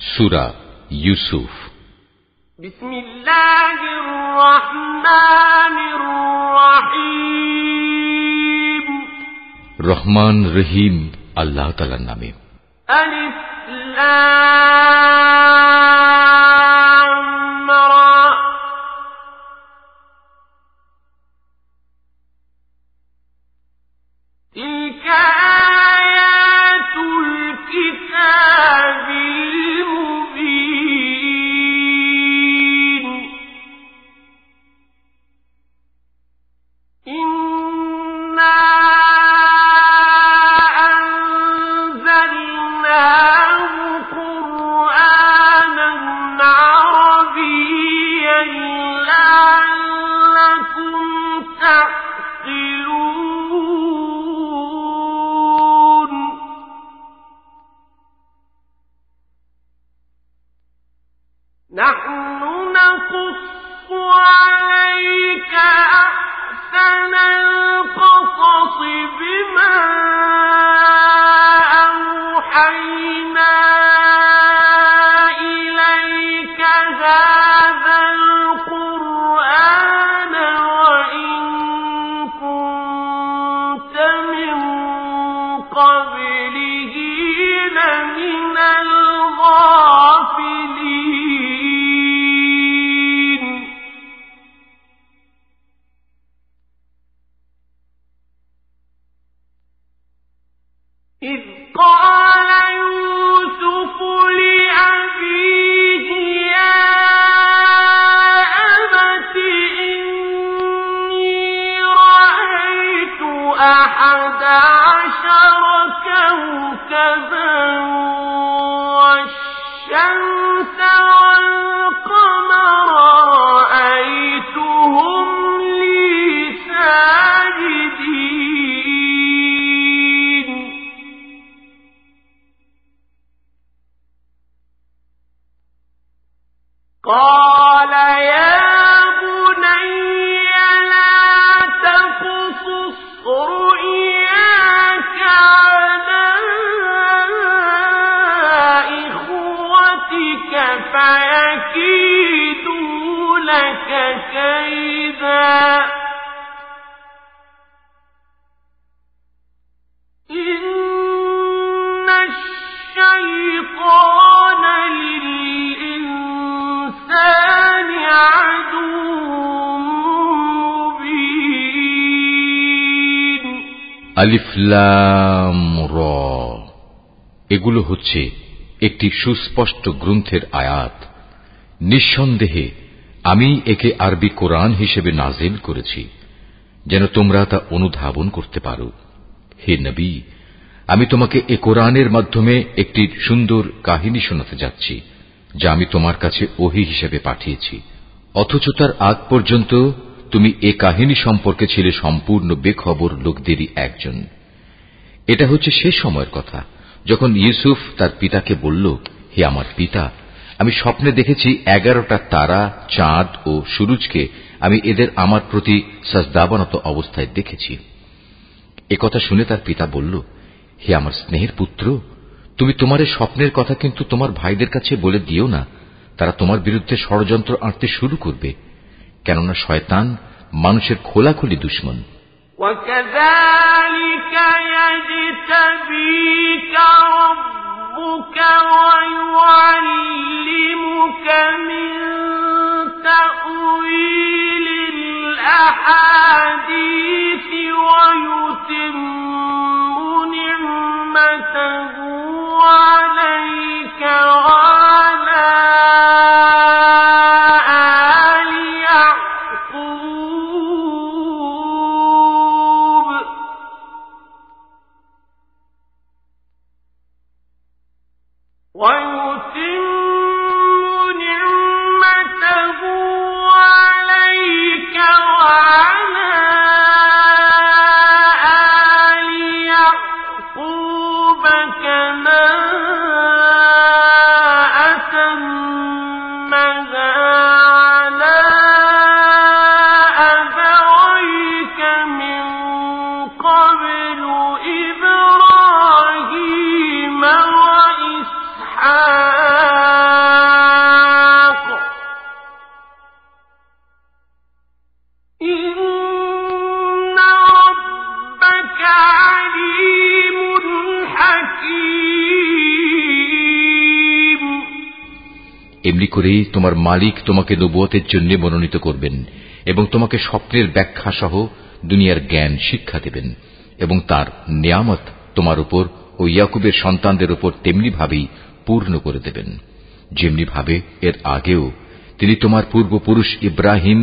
সূরা ইউসুফ। বিসমিল্লাহির রহমানির রহিম। রহমান রহিম আল্লাহ তাআলার নামে। আলিফ লাম রা। তিলকা আয়াতুল কিতাবিল মুবিন। ইন্না نحن نقص عليك أحسن القصص بما أوحينا إليك هذا القرآن وإن كنت من قبله لمن الغافلين. إذ قال يوسف لأبيه يا أبت إني رأيت 11 كوكبا والشمس والقمر رأيتهم لي ساجدين. قال يا بني لا تقصص رؤياك على إخوتك فيكيدوا لك كيدا إن الشيطان للإنسان عدو مبين. আলিফ লাম রা, এগুলো হচ্ছে একটি সুস্পষ্ট গ্রন্থের আয়াত। নিঃসন্দেহে আমি একে আরবি কোরআন হিসেবে নাজিল করেছি যেন তোমরা তা অনুধাবন করতে পারো। হে নবী, আমি তোমাকে এ কোরআনের মাধ্যমে একটি সুন্দর কাহিনী শোনাতে যাচ্ছি যা আমি তোমার কাছে ওহী হিসেবে পাঠিয়েছি, অথচ তার আগ পর্যন্ত তুমি এ কাহিনী সম্পর্কে ছিলে সম্পূর্ণ বেখবর লোকদেরই একজন। এটা হচ্ছে সে সময়ের কথা যখন ইউসুফ তার পিতাকে বলল, হে আমার পিতা, আমি স্বপ্নে দেখেছি 11টা তারা, চাঁদ ও সূরজকে আমি এদের আমার প্রতি সাজদাবনত অবস্থায় দেখেছি। একথা শুনে তার পিতা বলল, হে আমার স্নেহের পুত্র, তুমি তোমার এই স্বপ্নের কথা কিন্তু তোমার ভাইদের কাছে বলে দিও না, তারা তোমার বিরুদ্ধে ষড়যন্ত্র আঁটতে শুরু করবে, কেননা শয়তান মানুষের খোলাখুলি দুশমন। وكذلك يجتبيك ربك ويعلمك من تأويل الأحاديث ويتم نعمته عليك وعلى آل يعقوب ويتم نعمته عليك وعلى آل يعقوب كما أتمها على أبويك من قبل إبراهيم وإسحاق এমনি করেই তোমার মালিক তোমাকে নবুয়তের জন্য মনোনীত করবেন এবং তোমাকে স্বপ্নের ব্যাখ্যা সহ দুনিয়ার জ্ঞান শিক্ষা দেবেন এবং তার নিয়ামত তোমার উপর ও ইয়াকুবের সন্তানদের উপর তেমনি ভাবেই পূর্ণ করে দেবেন, যেমনি ভাবে এর আগেও তিনি তোমার পূর্বপুরুষ ইব্রাহিম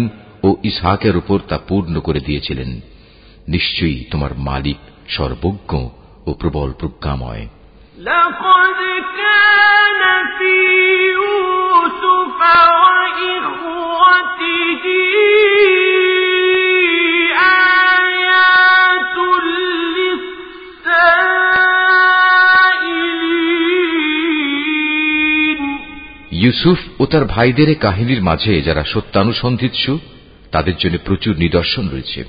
ও ইসহাকের উপর তা পূর্ণ করে দিয়েছিলেন। নিশ্চয়ই তোমার মালিক সর্বজ্ঞ ও প্রবল প্রজ্ঞাময়। لقد كان في يوسف وإخوته آيات للسائلين। ইউসুফ ও তার ভাইদের কাহিনীর মাঝে যারা সত্যানুসন্ধিৎসু তাদের জন্য প্রচুর নিদর্শন রয়েছে।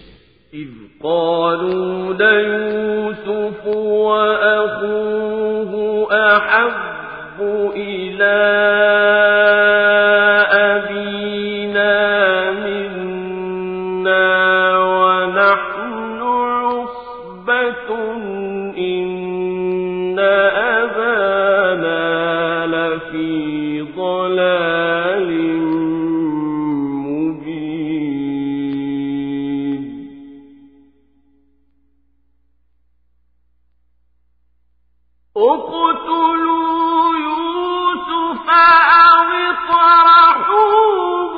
إذ قالوا ليوسف وأخوه أحب إلى أبينا منا ونحن عصبة إن أبانا لفي ضلال اقتلوا يوسف أو اطرحوه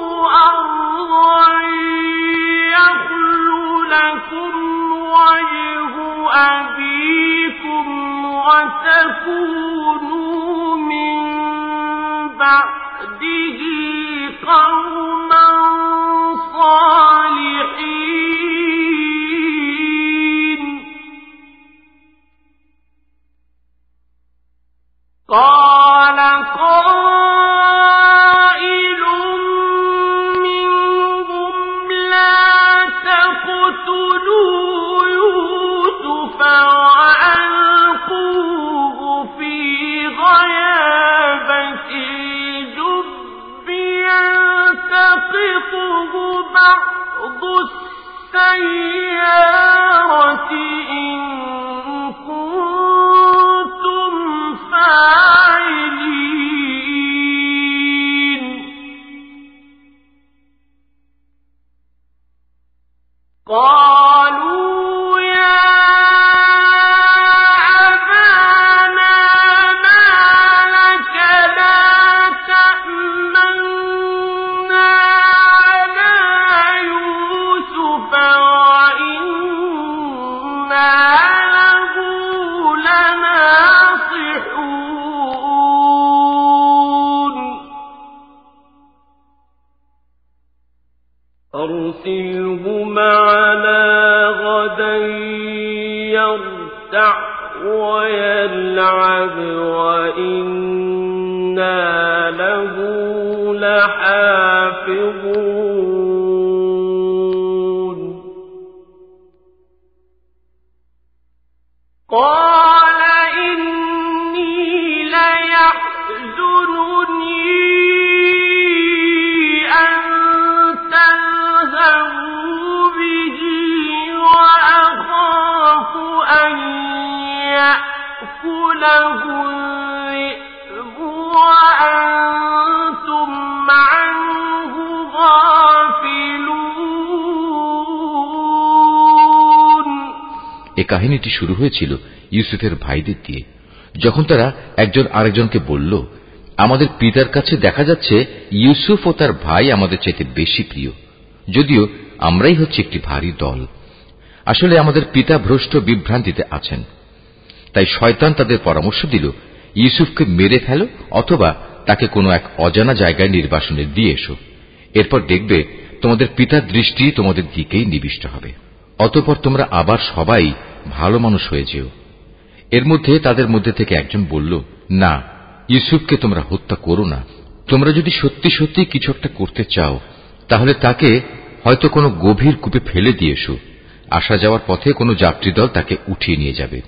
أرضا يخل لكم وجه أبيكم وتكونوا من بعده قوما صالحين قال قائل منهم لا تقتلوا يوسف وألقوه في غيابة الجب يلتقطه بعض السيارة إن كنتم فاعلين قالوا يا أبانا ما لك لا تأمنا على يوسف وإنا له لناصحون أرسله معنا غدا يرتع ويلعب وإنا له لحافظون قال إني ليحزنني أن تذهبوا به وأخاف أن يأكله الذئب وأنتم عنه غافلون। এ কাহিনীটি শুরু হয়েছিল ইউসুফের ভাইদের দিয়ে, যখন তারা একজন আরেকজনকে বলল, আমাদের পিতার কাছে দেখা যাচ্ছে ইউসুফ ও তার ভাই আমাদের চাইতে বেশি প্রিয়, যদিও আমরাই হচ্ছে একটি ভারী দল। আসলে আমাদের পিতা ভ্রষ্ট বিভ্রান্তিতে আছেন। তাই শয়তান তাদের পরামর্শ দিল, ইউসুফকে মেরে ফেলো অথবা তাকে কোনো এক অজানা জায়গায় নির্বাসনে দিয়ে এসো। এরপর দেখবে তোমাদের পিতার দৃষ্টি তোমাদের দিকেই নিবিষ্ট হবে। অতঃপর তোমরা আবার সবাই ভালো মানুষ হয়ে যেও। এর মধ্যে তাদের মধ্যে থেকে একজন বলল, না, ইউসুফকে তোমরা হত্যা করো না। তোমরা যদি সত্যি সত্যি কিছু একটা করতে চাও তাহলে তাকে হয়তো কোনো গভীর কূপে ফেলে দিয়ে এসো। আসা যাওয়ার পথে কোনো যাত্রীদল তাকে উঠিয়ে নিয়ে যাবে।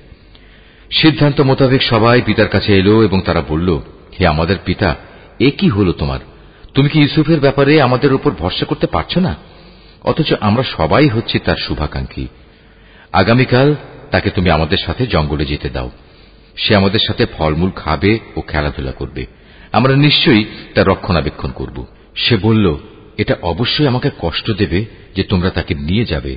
সিদ্ধান্ত মোতাবেক সবাই পিতার কাছে এলো এবং তারা বলল, হে আমাদের পিতা, এ কি হলো তোমার? তুমি কি ইউসুফের ব্যাপারে আমাদের উপর ভরসা করতে পারছো না? অথচ আমরা সবাই হচ্ছি তার শুভাকাঙ্ক্ষী। আগামীকাল তাকে তুমি আমাদের সাথে জঙ্গলে যেতে দাও। সে আমাদের সাথে ফলমূল খাবে ও খেলাধুলা করবে। আমরা নিশ্চয়ই তার রক্ষণাবেক্ষণ করব। সে বলল, এটা অবশ্যই আমাকে কষ্ট দেবে যে তোমরা তাকে নিয়ে যাবে।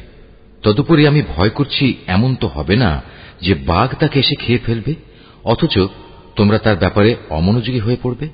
তদুপরি আমি ভয় করছি এমন তো হবে না যে বাঘ তাকে এসে খেয়ে ফেলবে, অথচ তোমরা তার ব্যাপারে অমনোযোগী হয়ে পড়বে।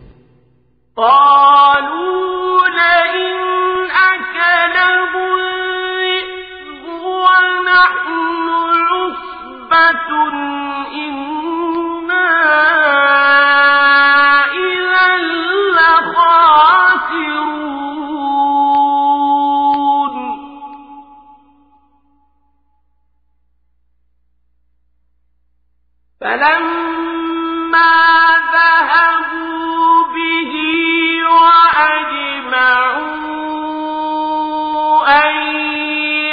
فلما ذهبوا به وأجمعوا أن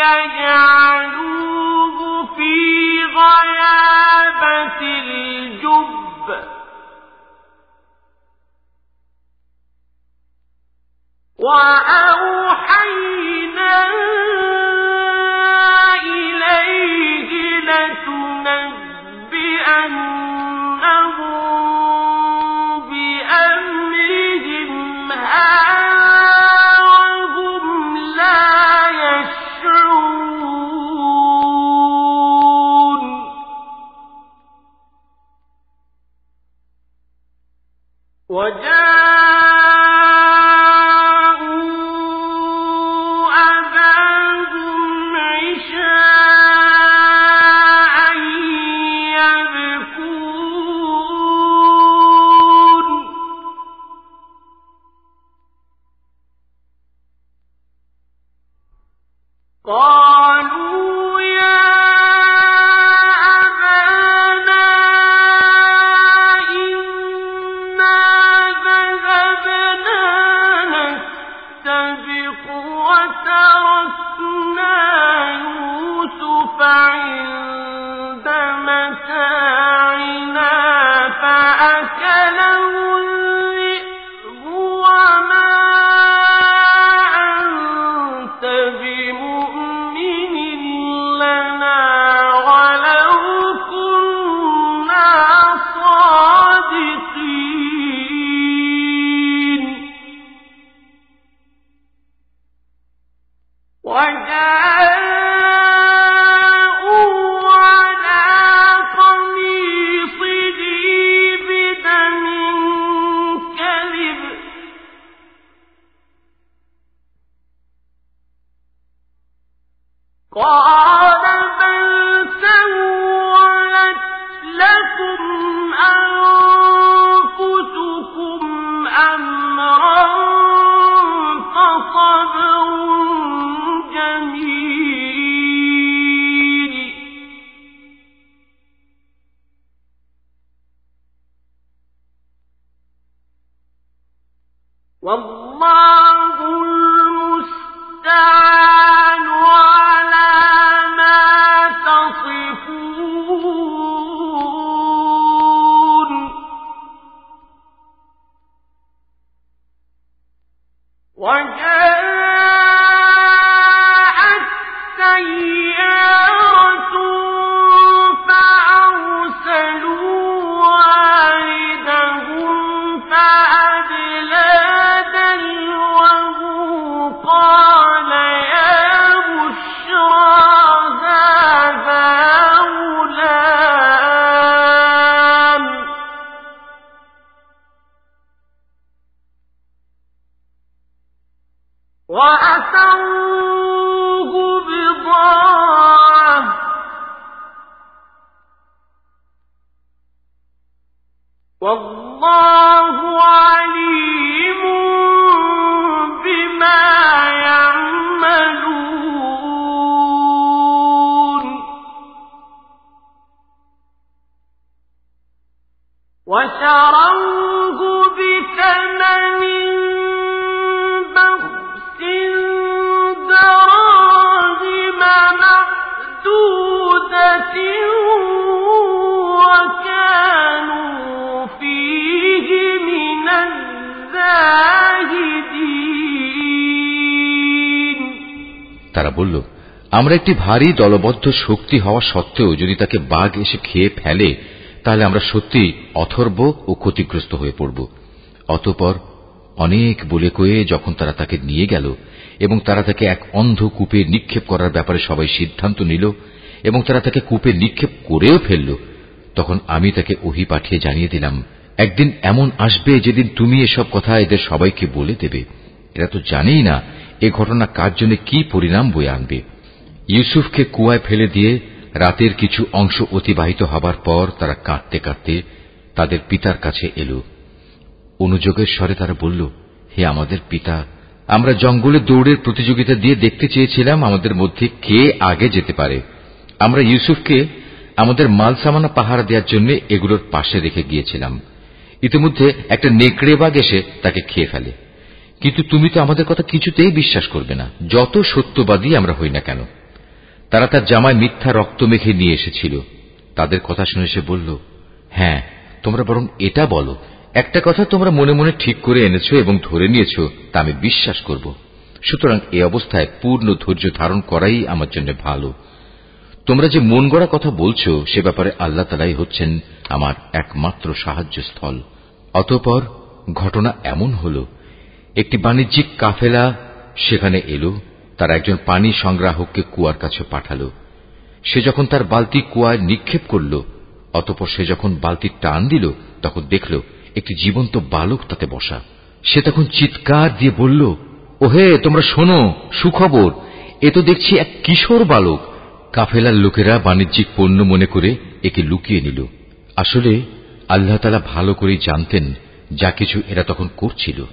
يجعلوه في غيابة الجب وأوحينا إليه لتنبئنهم بأمرهم هذا وهم لا يشعرون قالوا يا أبانا إنا ذهبنا نستبق وتركنا يوسف عند متاعنا فأكله الذئب وما أنت بمؤمن لنا ولو كنا صادقين وجاءوا على قميصه بدم كذب قال بل سولت لكم أنفسكم أمرا فصبر جميل والله المستعان على ما تصفون وجاءت سيارة فأرسلوا واردهم فأدلى دلوه قال يا بشرى هذا غلام وأسروه بضاعة والله عليم بما يعملون وشروه بثمن بخس دراهم معدودة وكانوا فيه من الزاهدين তারা বলল, আমরা একটি ভারী দলবদ্ধ শক্তি হওয়া সত্ত্বেও যদি তাকে বাঘ এসে খেয়ে ফেলে তাহলে আমরা সত্যি অথর্ব ও ক্ষতিগ্রস্ত হয়ে পড়ব। অতঃপর অনেক বলে কয়ে যখন তারা তাকে নিয়ে গেল এবং তারা তাকে এক অন্ধ কূপে নিক্ষেপ করার ব্যাপারে সবাই সিদ্ধান্ত নিল এবং তারা তাকে কূপে নিক্ষেপ করেও ফেলল, তখন আমি তাকে ওহী পাঠিয়ে জানিয়ে দিলাম, একদিন এমন আসবে যেদিন তুমি এসব কথা এদের সবাইকে বলে দেবে। এরা তো জানেই না এ ঘটনা কার জন্য কি পরিণাম বয়ে আনবে। ইউসুফকে কুয়ায় ফেলে দিয়ে রাতের কিছু অংশ অতিবাহিত হবার পর তারা কাঁদতে কাঁদতে তাদের পিতার কাছে এল। অনুযোগের স্বরে তারা বলল, হে আমাদের পিতা, আমরা জঙ্গলে দৌড়ের প্রতিযোগিতা দিয়ে দেখতে চেয়েছিলাম আমাদের মধ্যে কে আগে যেতে পারে। আমরা ইউসুফকে আমাদের মাল সামানা পাহারা দেওয়ার জন্য এগুলোর পাশে রেখে গিয়েছিলাম। ইতিমধ্যে একটা নেকড়ে বাঘ এসে তাকে খেয়ে ফেলে। কিন্তু তুমি তো আমাদের কথা কিছুতেই বিশ্বাস করবে না, যত সত্যবাদী আমরা হই না কেন। তারা তার জামায় মিথ্যা রক্ত মেখে নিয়ে এসেছিল। তাদের কথা শুনে সে বলল, হ্যাঁ, তোমরা বরং এটা বলো, একটা কথা তোমরা মনে মনে ঠিক করে এনেছ এবং ধরে নিয়েছ, তা আমি বিশ্বাস করব। সুতরাং এই অবস্থায় পূর্ণ ধৈর্য ধারণ করাই আমার জন্য ভালো। তোমরা যে মন গড়া কথা বলছো সে ব্যাপারে আল্লাহ তাআলাই হচ্ছেন আমার একমাত্র সাহায্যস্থল। অতঃপর ঘটনা এমন হল, একটি বাণিজ্যিক কাফেলা সেখানে এলো। তার একজন পানি সংগ্রাহককে কুয়ার কাছে পাঠালো। সে যখন তার বালতি কুয়ায় নিক্ষেপ করল, অতঃপর সে যখন বালতি টান দিল, তখন দেখল একটি জীবন্ত বালক তাতে বসা। সে তখন চিৎকার দিয়ে বলল, ওহে, তোমরা শোনো, সুখবর, এ তো দেখছি এক কিশোর বালক। কাফেলার লোকেরা বাণিজ্যিক পণ্য মনে করে একে লুকিয়ে নিল। আসলে আল্লাহ তাআলা ভালো করেই জানতেন যা কিছু এরা তখন করছিল।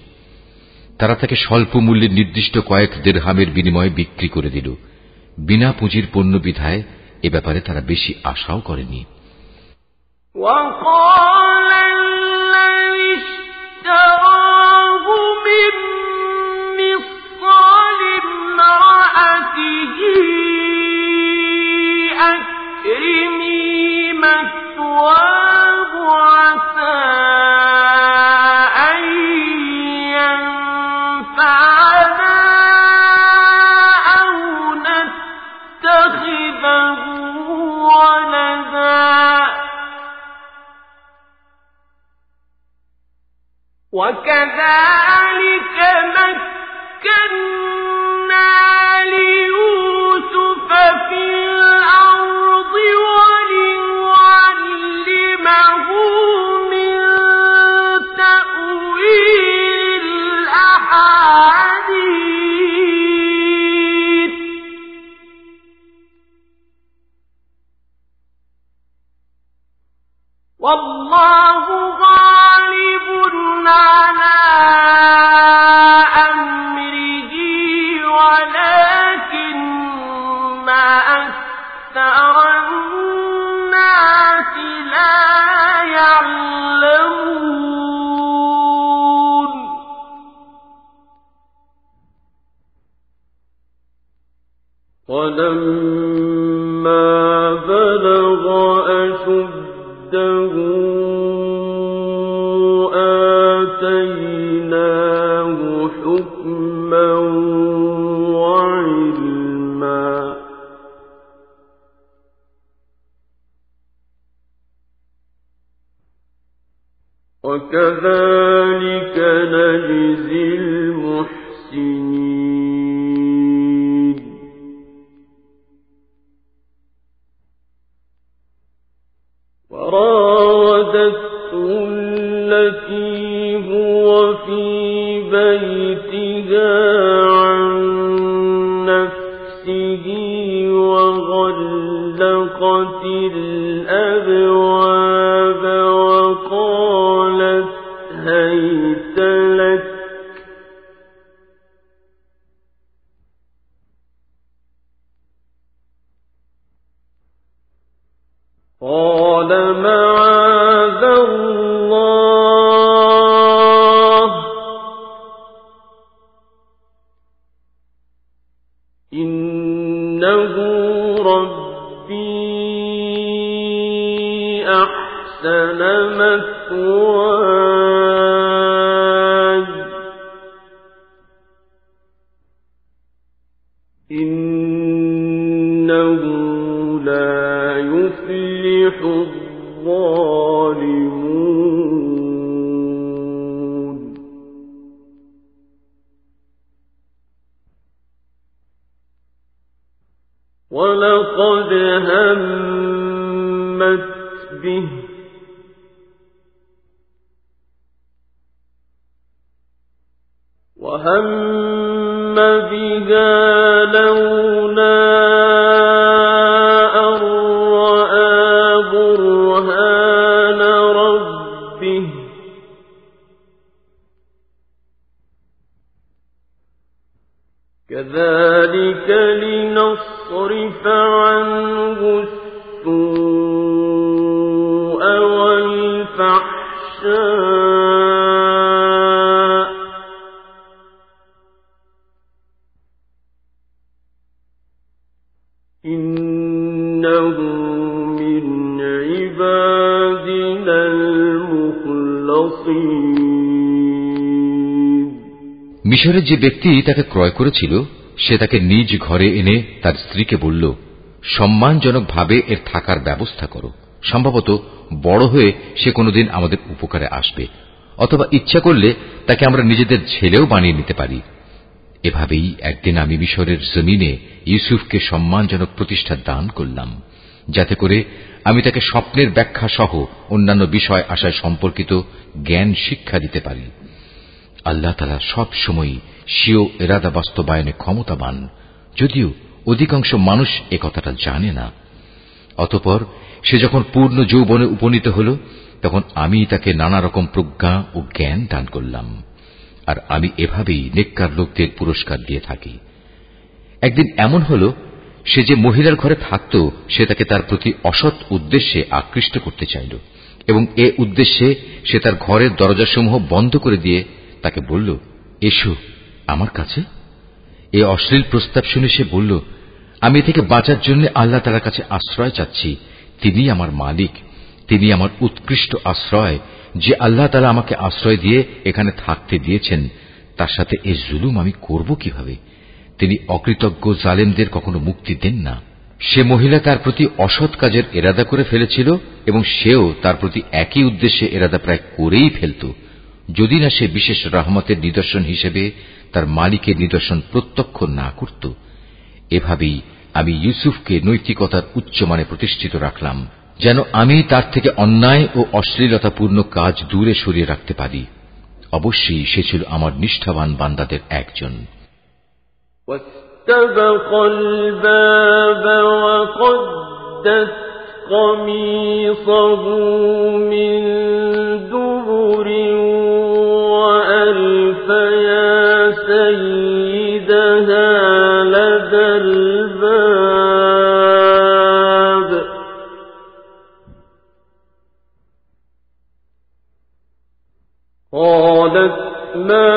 তারা তাকে স্বল্প মূল্যে নির্দিষ্ট কয়েক দিরহামের বিনিময়ে বিক্রি করে দিল। বিনা পুঁজির পণ্য বিধায় এ ব্যাপারে তারা বেশি আশাও করেনি। وكذلك مكنا ليوسف في الأرض ولنعلمه من تأويل الأحاديث والله غالب على أمره ولكن أكثر الناس لا يعلمون ولما بلغ أشده آتيناه حكما وعلما وكذلك نجزي المحسنين وراودته التي هو في بيتها عن نفسه وغلقت الأبواب وقالت هيت لك قال معاذ الله إنه ربي أحسن مثواي إنه لا يفلح الظالمون ولقد همت به وهم بها لولا أن رأى برهان ربه كذلك لنصرف عنه السوء والفحشاء إنه من عبادنا المخلصين মিশরের যে ব্যক্তি তাকে ক্রয় করেছিল সে তাকে নিজ ঘরে এনে তার স্ত্রীকে বলল, সম্মানজনকভাবে এর থাকার ব্যবস্থা করো, সম্ভবত বড় হয়ে সে কোনোদিন আমাদের উপকারে আসবে, অথবা ইচ্ছা করলে তাকে আমরা নিজেদের ছেলেও বানিয়ে নিতে পারি। এভাবেই একদিন আমি মিশরের জমিনে ইউসুফকে সম্মানজনক প্রতিষ্ঠা দান করলাম, যাতে করে আমি তাকে স্বপ্নের ব্যাখ্যা সহ অন্যান্য বিষয় আশয় সম্পর্কিত জ্ঞান শিক্ষা দিতে পারি। আল্লাহ তাআলা সব সময় স্বীয় ইরাদা বাস্তবায়নে ক্ষমতাবান, যদিও অধিকাংশ মানুষ এ কথাটা জানে না। অতঃপর সে যখন পূর্ণ যৌবনে উপনীত হল, তখন আমি তাকে নানা রকম প্রজ্ঞা ও জ্ঞান দান করলাম, আর আমি এভাবেই নেককার লোকদের পুরস্কার দিয়ে থাকি। একদিন এমন হল, সে যে মহিলার ঘরে থাকত সে তাকে তার প্রতি অসৎ উদ্দেশ্যে আকৃষ্ট করতে চাইল, এবং এ উদ্দেশ্যে সে তার ঘরের দরজাসমূহ বন্ধ করে দিয়ে তাকে বলল, এসো আমার কাছে। এ অশ্লীল প্রস্তাব শুনে সে বলল, আমি এ থেকে বাঁচার জন্য আল্লাহ তাআলার কাছে আশ্রয় চাচ্ছি। তিনি আমার মালিক, তিনি আমার উৎকৃষ্ট আশ্রয়। যে আল্লাহ তাআলা আমাকে আশ্রয় দিয়ে এখানে থাকতে দিয়েছেন, তার সাথে এ জুলুম আমি করব কিভাবে? তিনি অকৃতজ্ঞ জালেমদের কখনো মুক্তি দেন না। সে মহিলা তার প্রতি অসৎ কাজের ইরাদা করে ফেলেছিল, এবং সেও তার প্রতি একই উদ্দেশ্যে ইরাদা প্রায় করেই ফেলত, যদি না সে বিশেষ রহমতের নিদর্শন হিসেবে তার মালিকের নিদর্শন প্রত্যক্ষ না করত। এভাবেই আমি ইউসুফকে নৈতিকতার উচ্চমানে প্রতিষ্ঠিত রাখলাম, যেন আমি তার থেকে অন্যায় ও অশ্লীলতাপূর্ণ কাজ দূরে সরিয়ে রাখতে পারি। অবশ্যই সে ছিল আমার নিষ্ঠাবান বান্দাদের একজন। واستبق الباب وقدت قميصه من دبر وألف يا سيدها لدى الباب قالت ما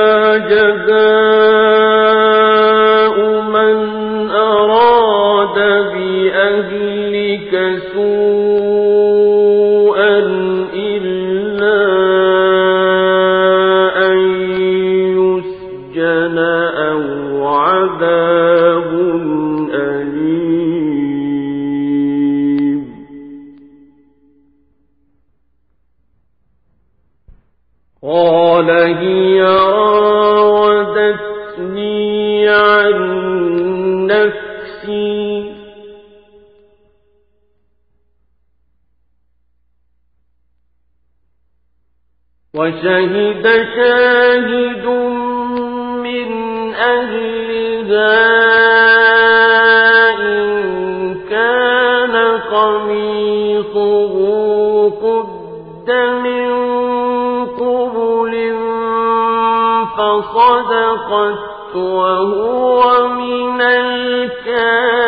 جزاء من أراد بأهلك سوءا إلا أن يسجن أو عذاب أليم قال هي راودتني عن نفسي وشهد شاهد من أهلها إن كان قميصه قد من قبل فصدقت وهو من الكاذبين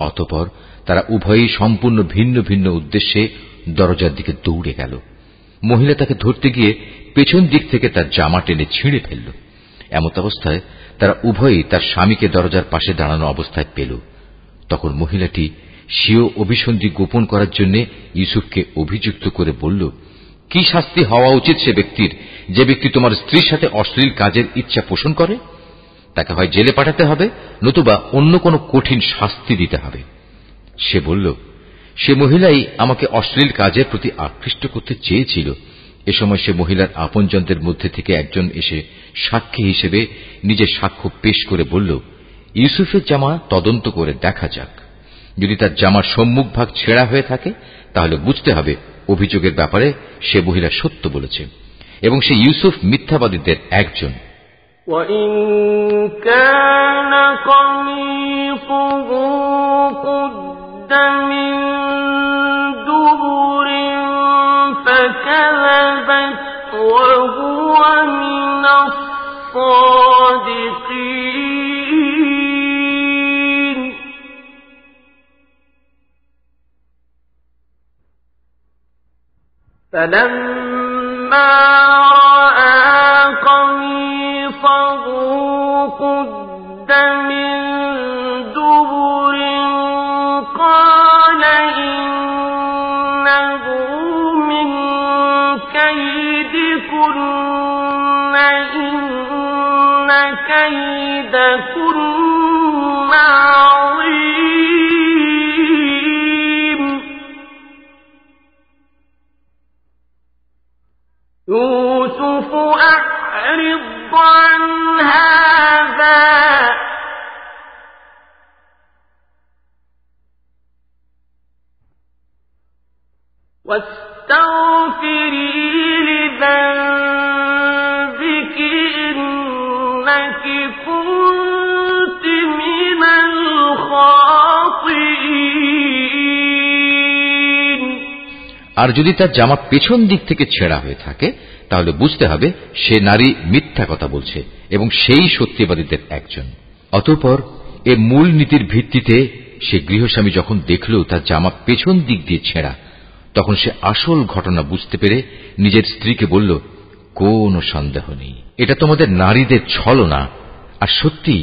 অতঃপর তারা উভয়ই সম্পূর্ণ ভিন্ন ভিন্ন উদ্দেশ্যে দরজার দিকে দৌড়ে গেল। মহিলা তাকে ধরতে গিয়ে পেছন দিক থেকে তার জামা টেনে ছিঁড়ে ফেলল। এমত অবস্থায় তারা উভয়ই তার স্বামীকে দরজার পাশে দাঁড়ানো অবস্থায় পেল। তখন মহিলাটি স্বীয় অভিসন্ধি গোপন করার জন্য ইউসুফকে অভিযুক্ত করে বলল, কি শাস্তি হওয়া উচিত সে ব্যক্তির যে ব্যক্তি তোমার স্ত্রীর সাথে অশ্লীল কাজের ইচ্ছা পোষণ করে? তাকে হয় জেলে পাঠাতে হবে, নতুবা অন্য কোনো কঠিন শাস্তি দিতে হবে। সে বলল, সে মহিলাই আমাকে অশ্লীল কাজের প্রতি আকৃষ্ট করতে চেয়েছিল, এ সময় সে মহিলার আপনজনদের মধ্যে থেকে একজন এসে সাক্ষী হিসেবে নিজের সাক্ষ্য পেশ করে বলল, ইউসুফের জামা তদন্ত করে দেখা যাক। যদি তার জামার সম্মুখ ভাগ ছেঁড়া হয়ে থাকে তাহলে বুঝতে হবে অভিযোগের ব্যাপারে সে মহিলা সত্য বলেছে এবং সে ইউসুফ মিথ্যাবাদীদের একজন। وَإِن كَانَ قَمِيصُهُ قُدَّ مِن دُبُرٍ فَكَذَبَتْ وَهُوَ مِنَ الصَّادِقِينَ فَلَمَّا رَأَى قَمِيصَهُ قُدَّ مِن دُبُرٍ قَالَ إِنَّهُ مِن كَيْدِكُنَّ إِنَّ كَيْدَكُنَّ عَظِيمٌ يُوسُفُ أَعْرِضْ عَنْ هَذَا وَاسْتَغْفِرِي لِذَنبِكِ إِنَّكِ كُنتِ مِنَ الْخَاطِئِينَ আর যদি তার জামা পেছন দিক থেকে ছেঁড়া হয়ে থাকে তাহলে বুঝতে হবে সে নারী মিথ্যা কথা বলছে এবং সেই সত্যবাদীদের একজন। অতঃপর এ মূল নীতির ভিত্তিতে সে গৃহস্বামী যখন দেখল তার জামা পেছন দিক দিয়ে ছেঁড়া, তখন সে আসল ঘটনা বুঝতে পেরে নিজের স্ত্রীকে বলল, কোনো সন্দেহ নেই, এটা তোমাদের নারীদের ছলনা, আর সত্যি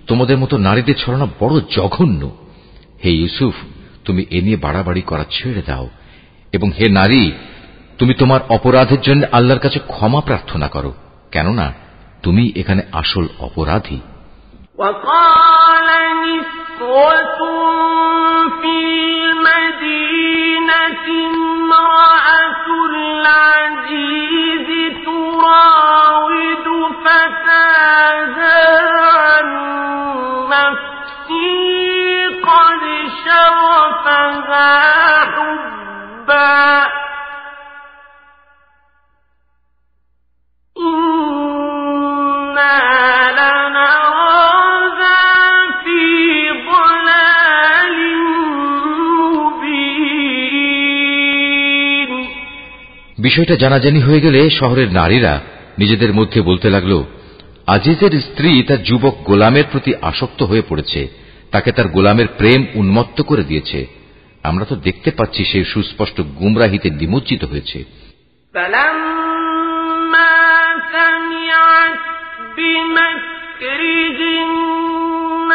তোমাদের মতো নারীদের ছলনা বড় জঘন্য। হে ইউসুফ, তুমি এ নিয়ে বাড়াবাড়ি করা ছেড়ে দাও এবং হে নারী, তুমি তোমার অপরাধের জন্য আল্লাহর কাছে ক্ষমা প্রার্থনা করো, কেননা তুমি এখানে আসল অপরাধী। وقال نسوة في المدينة امرأة العزيز تراود فتاها عن نفسه قد شغفها حبا إنا لنراها في ضلال مبين। বিষয়টা জানাজানি হয়ে গেলে শহরের নারীরা নিজেদের মধ্যে বলতে লাগল, আজিজের স্ত্রী তার যুবক গোলামের প্রতি আসক্ত হয়ে পড়েছে, তাকে তার গোলামের প্রেম উন্মত্ত করে দিয়েছে। আমরা তো দেখতে পাচ্ছি সে সুস্পষ্ট গুমরাহিতে নিমজ্জিত হয়েছে। سمعت بمكرهن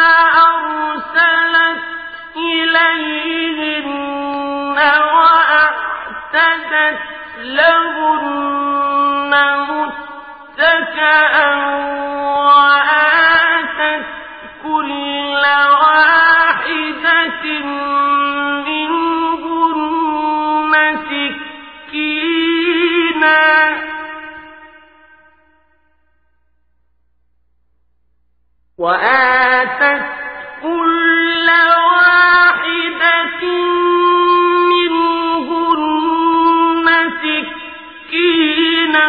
أرسلت إليهن وأعتدت لهن متكئا وآتت كل واحدة منهن سكينا وآتت كل واحدة منهن سكينا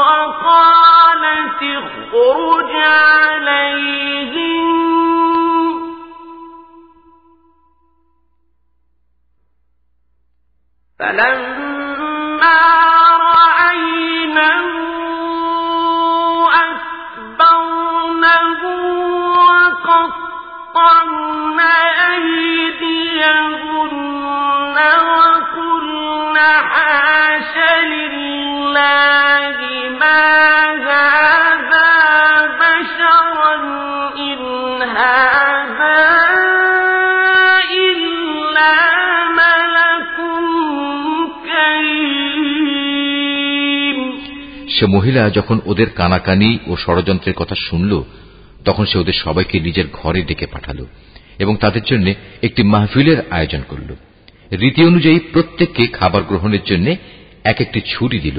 وقالت اخرج عليهم فلما رأينه أكبرنه وقطعن أيديهن وقلن حاش لله ما هذا بشرا إن هذا إلا ملك كريم। সে মহিলা যখন ওদের কানাকানি ও ষড়যন্ত্রের কথা শুনল, তখন সে ওদের সবাইকে নিজের ঘরে ডেকে পাঠালো এবং তাদের জন্য একটি মাহফিলের আয়োজন করল। রীতি অনুযায়ী প্রত্যেককে খাবার গ্রহণের জন্য এক একটি ছুরি দিল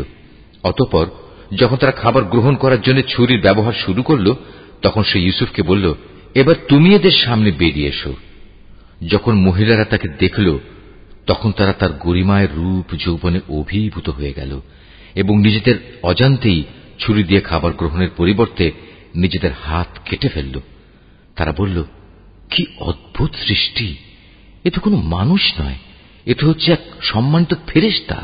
অতঃপর যখন তারা খাবার গ্রহণ করার জন্য ছুরির ব্যবহার শুরু করল, তখন সে ইউসুফকে বলল, এবার তুমি এদের সামনে বেরিয়ে এসো। যখন মহিলারা তাকে দেখল, তখন তারা তার গরিমায় রূপ যৌবনে অভিভূত হয়ে গেল এবং নিজেদের অজান্তেই ছুরি দিয়ে খাবার গ্রহণের পরিবর্তে নিজেদের হাত কেটে ফেলল। তারা বলল, কি অদ্ভুত সৃষ্টি! এ তো কোনো মানুষ নয়, এ তো হচ্ছে এক সম্মানিত ফেরেশতা।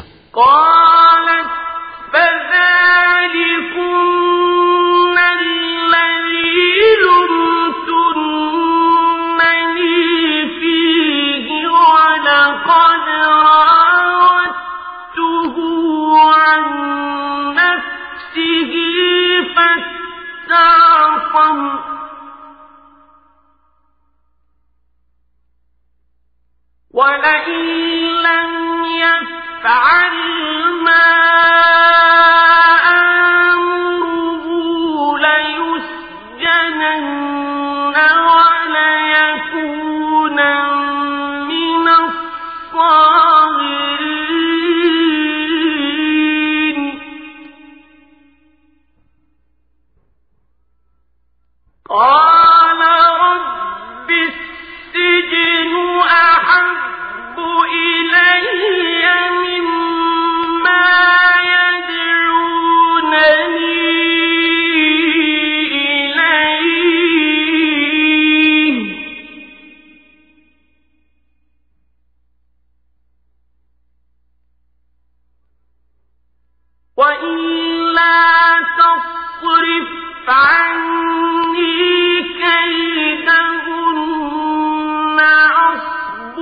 ولئن لم يفعل ما أمره ليسجنن وليكون من الصاغرين. قال رب السجن أحب إلي مما يدعونني إليه وإلا تصرف عني كيدهن أصب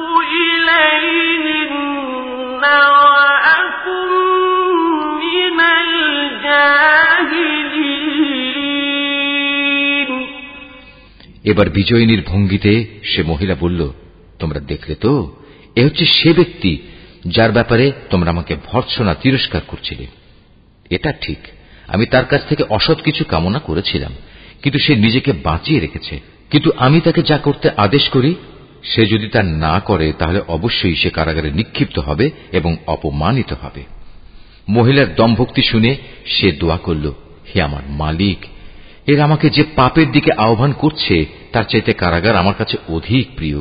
إليهن وأكن من الجاهلين. এবার বিজয়িনীর ভঙ্গিতে সে মহিলা বলল, তোমরা দেখলে তো, এ হচ্ছে সে ব্যক্তি যার ব্যাপারে তোমরা আমাকে ভর্ৎসনা তিরস্কার করছিলে। এটা ঠিক, আমি তার কাছ থেকে অসৎ কিছু কামনা করেছিলাম, কিন্তু সে নিজেকে বাঁচিয়ে রেখেছে। কিন্তু আমি তাকে যা করতে আদেশ করি, সে যদি তা না করে তাহলে অবশ্যই সে কারাগারে নিক্ষিপ্ত হবে এবং অপমানিত হবে। মহিলার দমভক্তি শুনে সে দোয়া করল, হে আমার মালিক, এর আমাকে যে পাপের দিকে আহ্বান করছে তার চাইতে কারাগার আমার কাছে অধিক প্রিয়।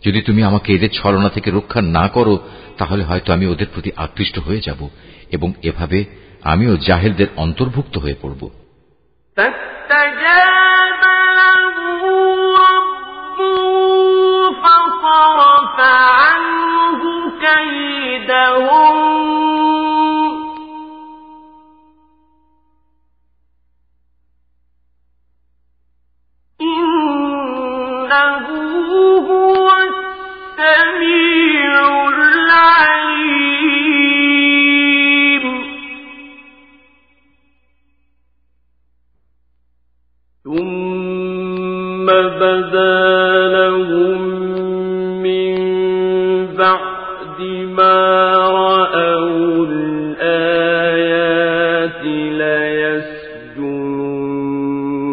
যদি তুমি আমাকে এদের ছলনা থেকে রক্ষা না করো, তাহলে হয়তো আমি ওদের প্রতি আকৃষ্ট হয়ে যাব এবং এভাবে আমিও জাহেলদের অন্তর্ভুক্ত হয়ে পড়ব। فاستجاب له ربه فصرف عنه كيدهم إنه هو السميع العليم. ثم بدا لهم من بعد ما رأوا الآيات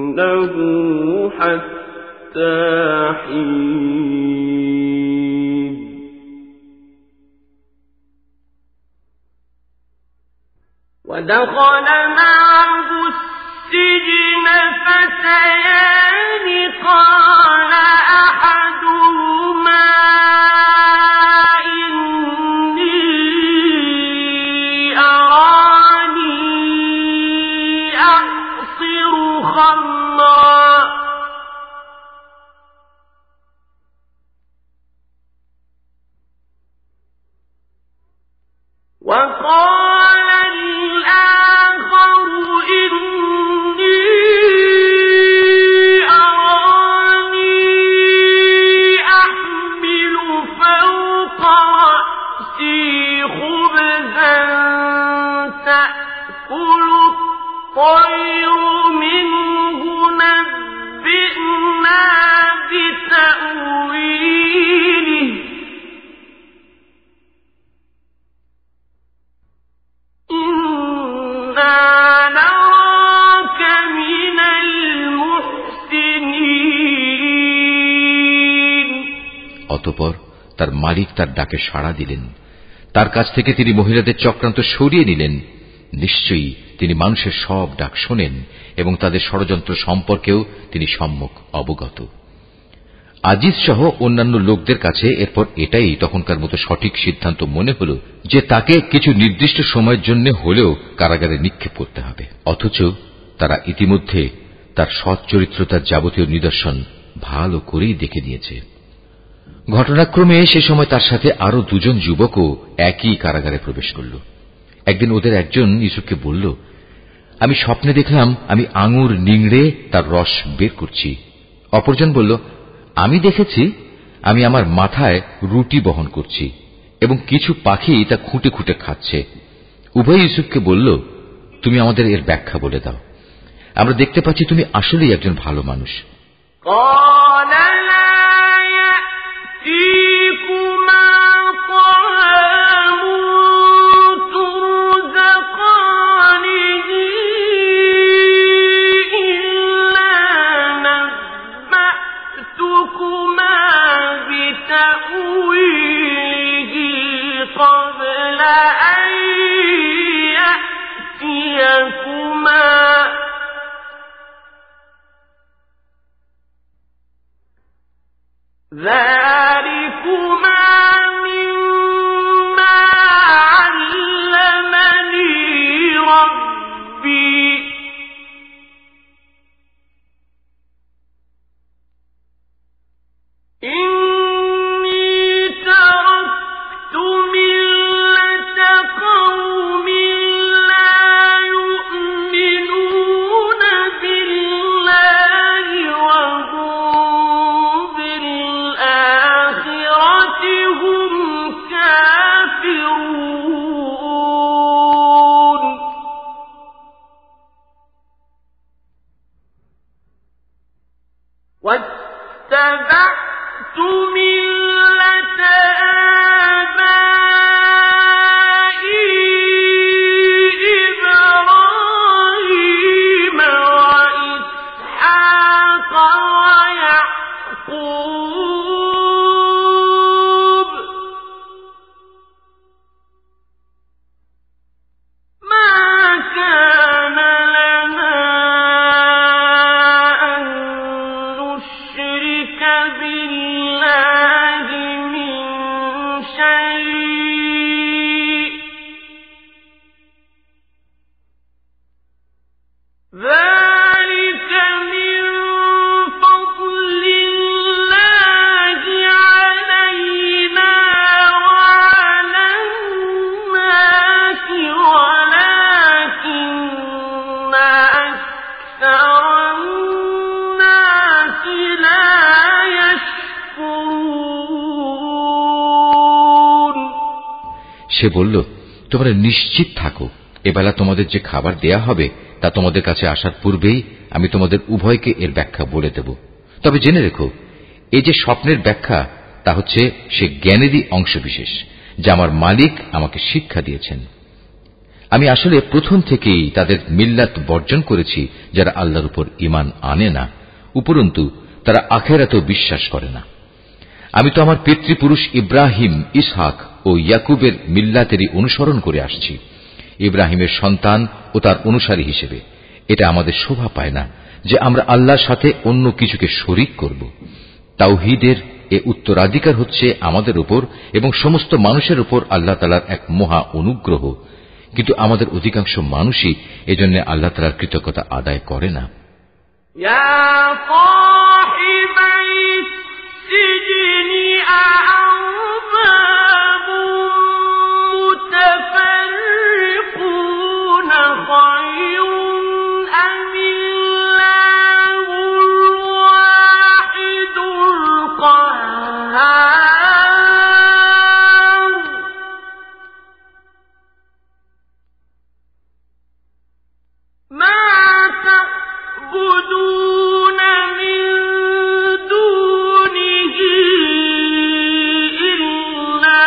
ليسجننه حتى حين. ودخل معه السجن فتيان قال أحدهما إني أراني أعصر خمرا وقال الآخر إني أراني أحمل فوق رأسي خبزا تأكل الطير منه نبئنا بتأويله إنا نراك من المحسنين. অতঃপর তার মালিক তার ডাকে সাড়া দিলেন। তার কাছ থেকে তিনি মহিলাদের চক্রান্ত সরিয়ে নিলেন নিশ্চয়ই তিনি মানুষের সব ডাক শোনেন এবং তাদের ষড়যন্ত্র সম্পর্কেও তিনি সম্মুখ অবগত। আজিজ সহ অন্যান্য লোকদের কাছে এরপর এটাই তখনকার মতো সঠিক সিদ্ধান্ত মনে হল যে তাকে কিছু নির্দিষ্ট সময়ের জন্য হলেও কারাগারে নিক্ষেপ করতে হবে। অথচ তারা ইতিমধ্যে তার সৎ চরিত্রতার যাবতীয় নিদর্শন ভালো করেই দেখে নিয়েছে। ঘটনাক্রমে সে সময় তার সাথে আরো দুজন যুবকও একই কারাগারে প্রবেশ করল। একদিন ওদের একজন ইউসুফকে বলল, আমি স্বপ্নে দেখলাম আমি আঙুর নিংড়ে তার রস বের করছি। অপরজন বলল, আমি দেখেছি আমি আমার মাথায় রুটি বহন করছি এবং কিছু পাখি তা খুঁটে খুঁটে খাচ্ছে। উভয় ইউসুফকে বলল, তুমি আমাদের এর ব্যাখ্যা বলে দাও। আমরা দেখতে পাচ্ছি তুমি আসলেই একজন ভালো মানুষ। ذلكما مما علمني ربي إني تركت ملة قوم لا يؤمنون بالله وهم واتبعت ملة آبائي إبراهيم وإسحاق ويعقوب ما كان لنا أن نشرك بالله من شيء ذلك من فضل الله علينا وعلى الناس ولكن أكثر الناس لا يشكرون। সে বলল, তোমরা নিশ্চিত থাকো, এবেলা তোমাদের যে খাবার দেয়া হবে তা তোমাদের কাছে আসার পূর্বেই আমি তোমাদের উভয়কে এর ব্যাখ্যা বলে দেব। তবে জেনে রেখো, এই যে স্বপ্নের ব্যাখ্যা তা হচ্ছে সে জ্ঞানেরই অংশবিশেষ যা আমার মালিক আমাকে শিক্ষা দিয়েছেন। আমি আসলে প্রথম থেকেই তাদের মিল্লাত বর্জন করেছি যারা আল্লাহর উপর ঈমান আনে না, উপরন্তু তারা আখিরাতেও বিশ্বাস করে না। আমি তো আমার পিতৃপুরুষ ইব্রাহিম, ইসহাক ও ইয়াকুবের মিল্লাতেরই অনুসরণ করে আসছি। ইব্রাহিমের সন্তান ও তার অনুসারী হিসেবে এটা আমাদের শোভা পায় না যে আমরা আল্লাহর সাথে অন্য কিছুকে শরীক করব। তাওহীদের এ উত্তরাধিকার হচ্ছে আমাদের উপর এবং সমস্ত মানুষের উপর আল্লাহ তাআলার এক মহা অনুগ্রহ, কিন্তু আমাদের অধিকাংশ মানুষই এজন্য আল্লাহ তাআলার কৃতজ্ঞতা আদায় করে না। إلا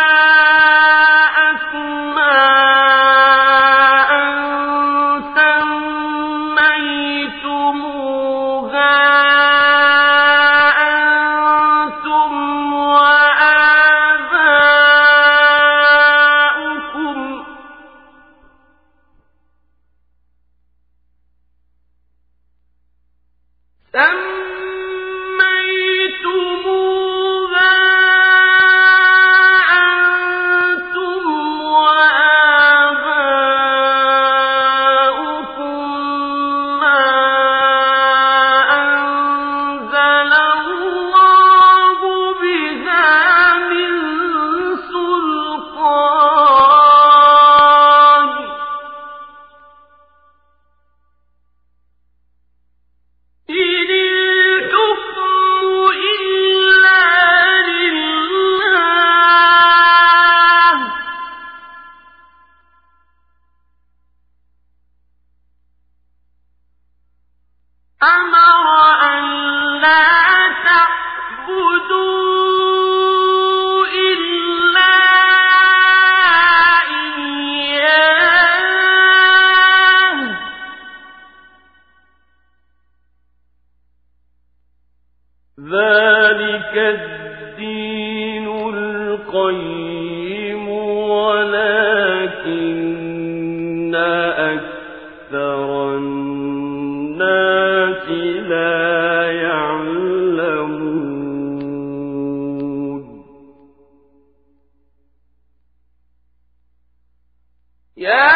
يا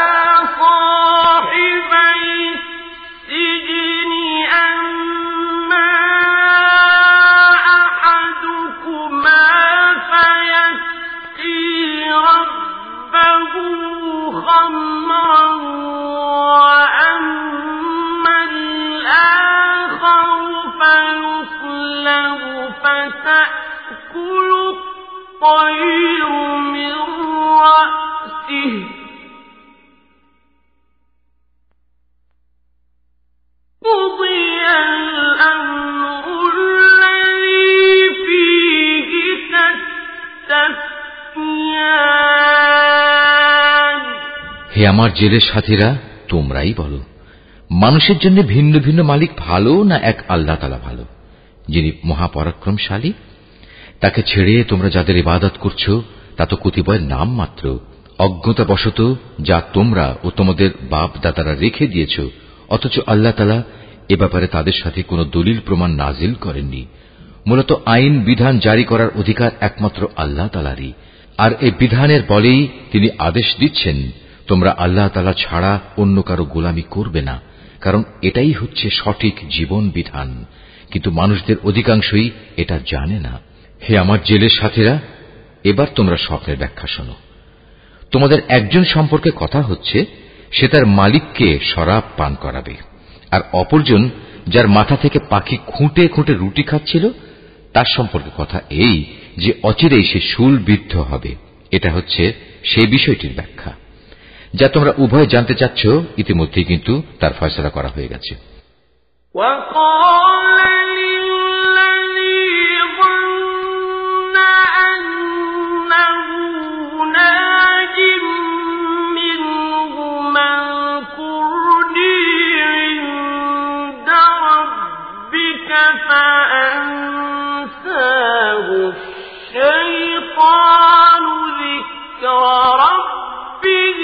صاحبي السجن أما أحدكما فيسقي ربه خمرا وأما الآخر فيصلب فتأكل الطير من رأسه قضي الأمر الذي فيه تستفتيان হে আমার জেলের সাথীরা, তোমরাই বলো, মানুষের জন্য ভিন্ন ভিন্ন মালিক ভালো না এক আল্লাহ তাআলা ভালো, যিনি মহাপরাক্রমশালী? তাকে ছেড়ে তোমরা যাদের ইবাদত করছো তা তো কতিপয় নাম মাত্র, অজ্ঞতাবশত যা তোমরা ও তোমাদের বাপ দাদারা রেখে দিয়েছ, অথচ আল্লাহ তাআলা এ ব্যাপারে তাদের সাথে কোনো দলিল প্রমাণ নাজিল করেননি। মূলত আইন বিধান জারি করার অধিকার একমাত্র আল্লাহ তাআলারই, আর এই বিধানের বলেই তিনি আদেশ দিচ্ছেন তোমরা আল্লাহ তাআলা ছাড়া অন্য কারো গোলামি করবে না, কারণ এটাই হচ্ছে সঠিক জীবন বিধান। কিন্তু মানুষদের অধিকাংশই এটা জানে না। হে আমার জেলের সাথীরা, এবার তোমরা স্বপ্নের ব্যাখ্যা শোনো। তোমাদের একজন সম্পর্কে কথা হচ্ছে, সে তার মালিককে শরাব পান করাবে, আর অপরজন যার মাথা থেকে পাখি খুঁটে খুঁটে রুটি খাচ্ছিল তার সম্পর্কে কথা এই যে অচিরেই সে শূলবিদ্ধ হবে। এটা হচ্ছে সেই বিষয়টির ব্যাখ্যা যা তোমরা উভয় জানতে চাচ্ছ। ইতিমধ্যেই কিন্তু তার ফয়সালা করা হয়ে গেছে। فأنساه الشيطان ذكر ربه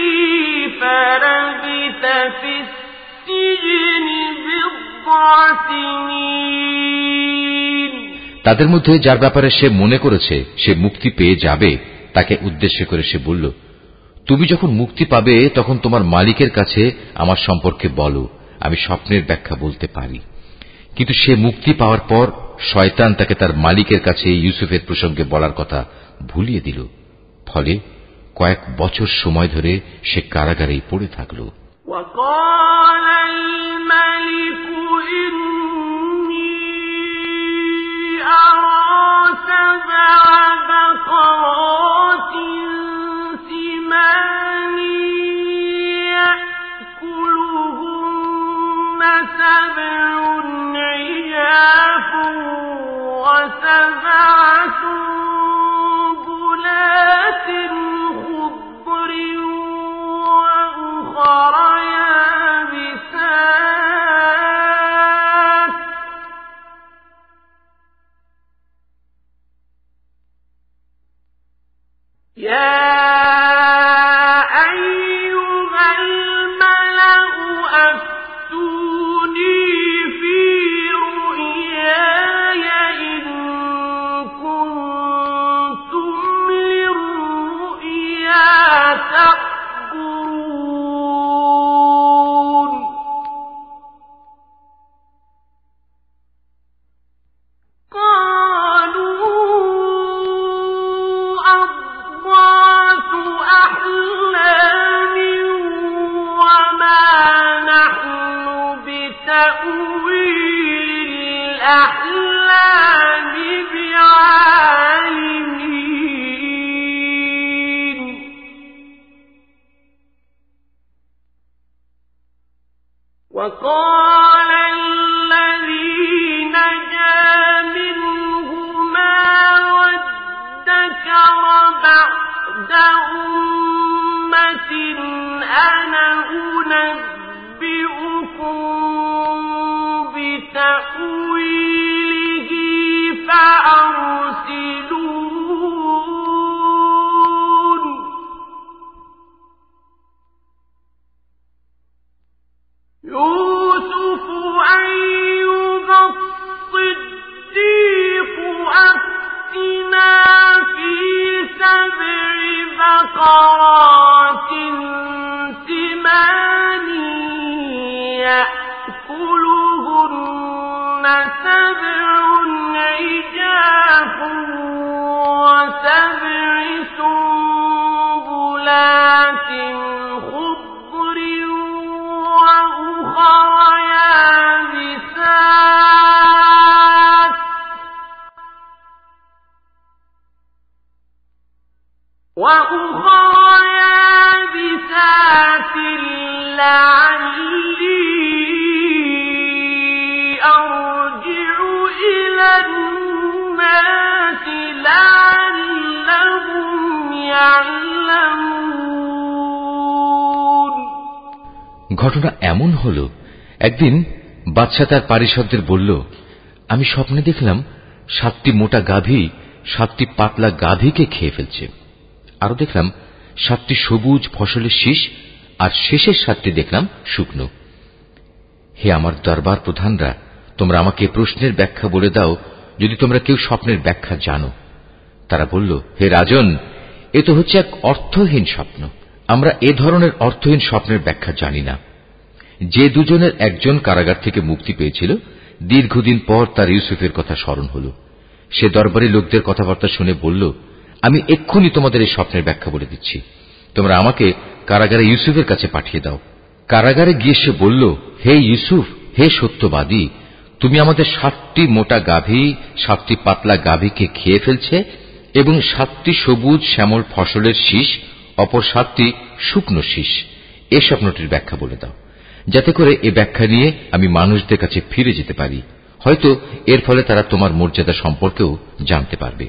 فلبث في السجن بضع سنين। তাদের মধ্যে যার ব্যাপারে সে মনে করেছে সে মুক্তি পেয়ে যাবে, তাকে উদ্দেশ্য করে সে বলল, তুমি যখন মুক্তি পাবে তখন তোমার মালিকের কাছে আমার সম্পর্কে বলো, আমি স্বপ্নের ব্যাখ্যা বলতে পারি। কিন্তু সে মুক্তি পাওয়ার পর শয়তান তাকে তার মালিকের কাছে ইউসুফের প্রসঙ্গে বলার কথা ভুলিয়ে দিল। ফলে কয়েক বছর সময় ধরে সে কারাগারেই পড়ে থাকল। وسبع سنبلات خضر وأخر يابسات يا أيها الملأ أفتوني في رؤياي إن كنتم للرؤيا تعبرون قالوا أضغاث أحلام وما نحن بتأويل الأحلام بعالمين وقال الذي نجا منهما وادكر بعد أمة أنا أنبئكم بتأويله فأرسلون يوسف أيها الصديق أفتنا في 7 بقرات يأكلهن سبع عجاف وسبع سنبلات خضر وأخر يابسات لعلي أرجع إلى الناس لعلهم يعلمون। ঘটনা এমন হল, একদিন বাদশা তার পারিষদদের বলল, আমি স্বপ্নে দেখলাম 7টি মোটা গাভী 7টি পাতলা গাভীকে খেয়ে ফেলছে। আরো দেখলাম 7টি সবুজ ফসলের শীষ, আর শেষের 7টি দেখলাম শুকনো। হে আমার দরবার প্রধানরা, তোমরা আমাকে প্রশ্নের ব্যাখ্যা বলে দাও যদি তোমরা কেউ স্বপ্নের ব্যাখ্যা জানো। তারা বলল, হে রাজন, এ তো হচ্ছে এক অর্থহীন স্বপ্ন। আমরা এ ধরনের অর্থহীন স্বপ্নের ব্যাখ্যা জানি না। যে দুজনের একজন কারাগার থেকে মুক্তি পেয়েছিল, দীর্ঘদিন পর তার ইউসুফের কথা স্মরণ হল। সে দরবারি লোকদের কথাবার্তা শুনে বলল, আমি এক্ষুনি তোমাদের এই স্বপ্নের ব্যাখ্যা বলে দিচ্ছি। তোমরা আমাকে কারাগারে ইউসুফের কাছে পাঠিয়ে দাও। কারাগারে গিয়ে সে বলল, হে ইউসুফ, হে সত্যবাদী, তুমি আমাদের 7টি মোটা গাভী 7টি পাতলা গাভীকে খেয়ে ফেলছে এবং 7টি সবুজ শ্যামল ফসলের শীষ, অপর 7টি শুকনো শীষ। এ স্বপ্নটির ব্যাখ্যা বলে দাও, যাতে করে এ ব্যাখ্যা নিয়ে আমি মানুষদের কাছে ফিরে যেতে পারি। হয়তো এর ফলে তারা তোমার মর্যাদা সম্পর্কেও জানতে পারবে।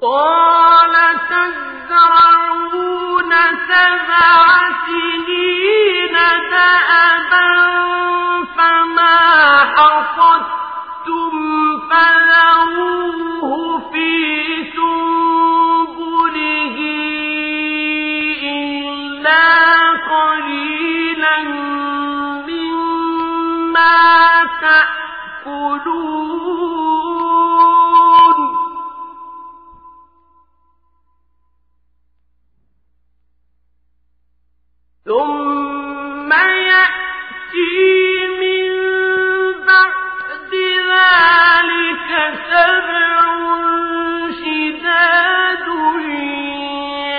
قال تزرعون 7 سنين دأبا فما حصدتم فذروه في سنبله إلا قليلا مما تأكلون ثم يأتي من بعد ذلك 7 شداد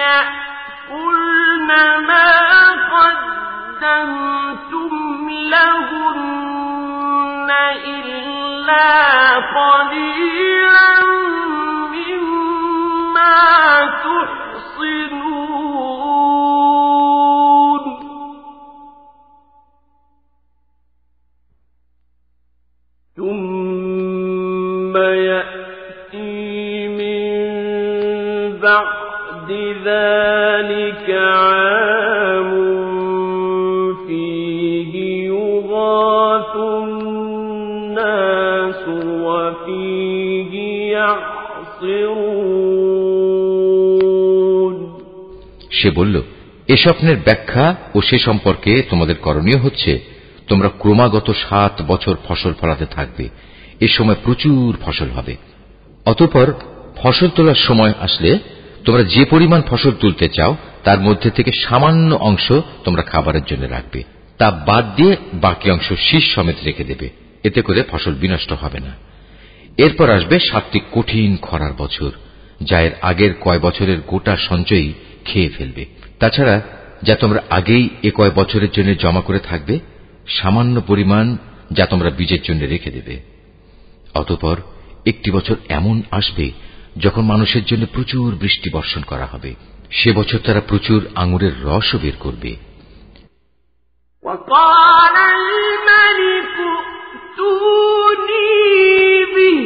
يأكلن ما قدمتم لهن إلا قليلا مما تحصنون ثم يأتي من بعد ذلك عام فيه يغاث الناس وفيه يعصرون। সে বলল, এ স্বপ্নের ব্যাখ্যা ও সে সম্পর্কে তোমাদের করণীয় হচ্ছে, তোমরা ক্রমাগত 7 বছর ফসল ফলাতে থাকবে। এ সময় প্রচুর ফসল হবে। অতঃপর ফসল তোলার সময় আসলে তোমরা যে পরিমাণ ফসল তুলতে চাও তার মধ্যে থেকে সামান্য অংশ তোমরা খাবারের জন্য রাখবে। তা বাদ দিয়ে বাকি অংশ শীষ সমেত রেখে দেবে। এতে করে ফসল বিনষ্ট হবে না। এরপর আসবে 7টি কঠিন খরার বছর, যা এর আগের কয় বছরের গোটা সঞ্চয়ই খেয়ে ফেলবে। তাছাড়া যা তোমরা আগেই এ কয় বছরের জন্য জমা করে থাকবে, সামান্য পরিমাণ যা তোমরা বীজের জন্য রেখে দেবে। অতঃপর একটি বছর এমন আসবে যখন মানুষের জন্য প্রচুর বৃষ্টি বর্ষণ করা হবে। সে বছর তারা প্রচুর আঙুরের রসও বের করবে। وقال الملك ائتوني به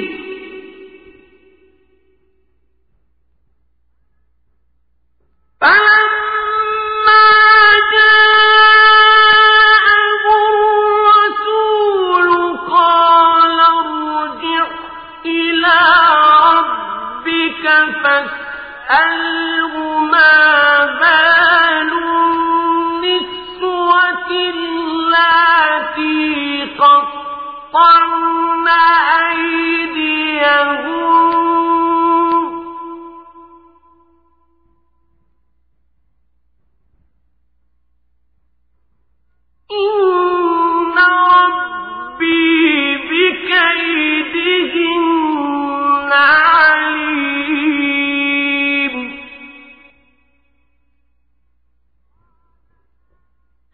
فلما جاءه الرسول قال ارجع إلى ربك فاسأله ما بال النسوة اللاتي قطعن أيديهن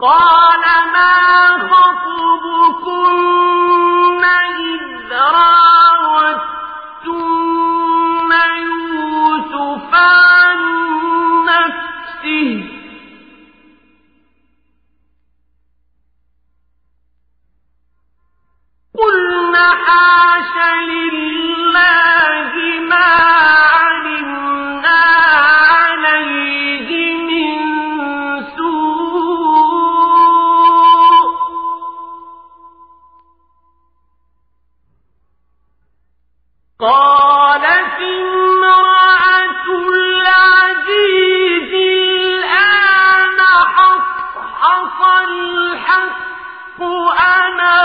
قال ما خطبكن إذ راوتن يوسف عن نفسه قلنا حاش لله ما علمنا عليه من سوء قالت امرأة العزيز الآن حصحص الحق أنا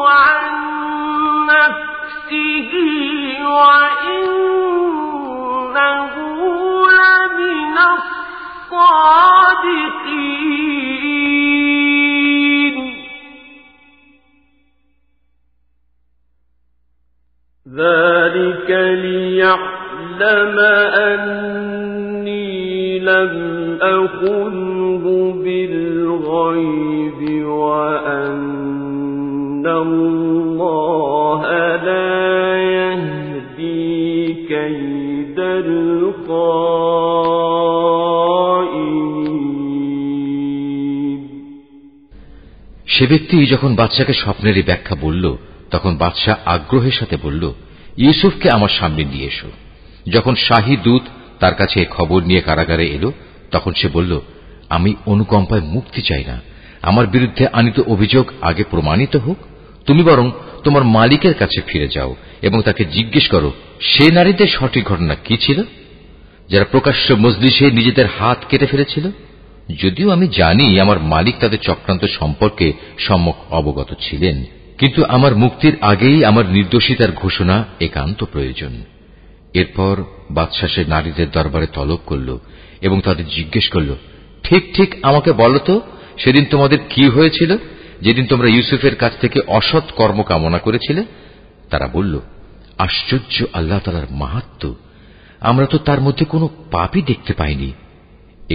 عن نفسه وإنه لمن الصادقين ذلك ليعلم أني لم أخنه بالغيب وأن الله لا يهدي كيد الخائنين সে ব্যক্তি যখন বাদশাকে স্বপ্নের এই ব্যাখ্যা বলল তখন বাদশা আগ্রহের সাথে বলল, ইউসুফকে আমার সামনে নিয়ে এসো। যখন শাহী দূত তার কাছে খবর নিয়ে কারাগারে এলো তখন সে বলল, আমি অনুকম্পায় মুক্তি চাই না, আমার বিরুদ্ধে আনিত অভিযোগ আগে প্রমাণিত হোক। তুমি বরং তোমার মালিকের কাছে ফিরে যাও এবং তাকে জিজ্ঞেস করো সে নারীদের সঠিক ঘটনা কি ছিল যারা প্রকাশ্য মজলিসে নিজেদের হাত কেটে ফেলেছিল। যদিও আমি জানি আমার মালিক তাদের চক্রান্ত সম্পর্কে সম্যক অবগত ছিলেন, কিন্তু আমার মুক্তির আগেই আমার নির্দোষিতার ঘোষণা একান্ত প্রয়োজন। এরপর বাদশা সে নারীদের দরবারে তলব করল এবং তাদের জিজ্ঞেস করল, ঠিক ঠিক আমাকে বলো তো সেদিন তোমাদের কি হয়েছিল, যেদিন তোমরা ইউসুফের কাছ থেকে অসৎ কর্ম কামনা করেছিলে? তারা বলল, আশ্চর্য আল্লাহ তাআলার মাহাত্ম্য, আমরা তো তার মধ্যে কোনো পাপই দেখতে পাইনি।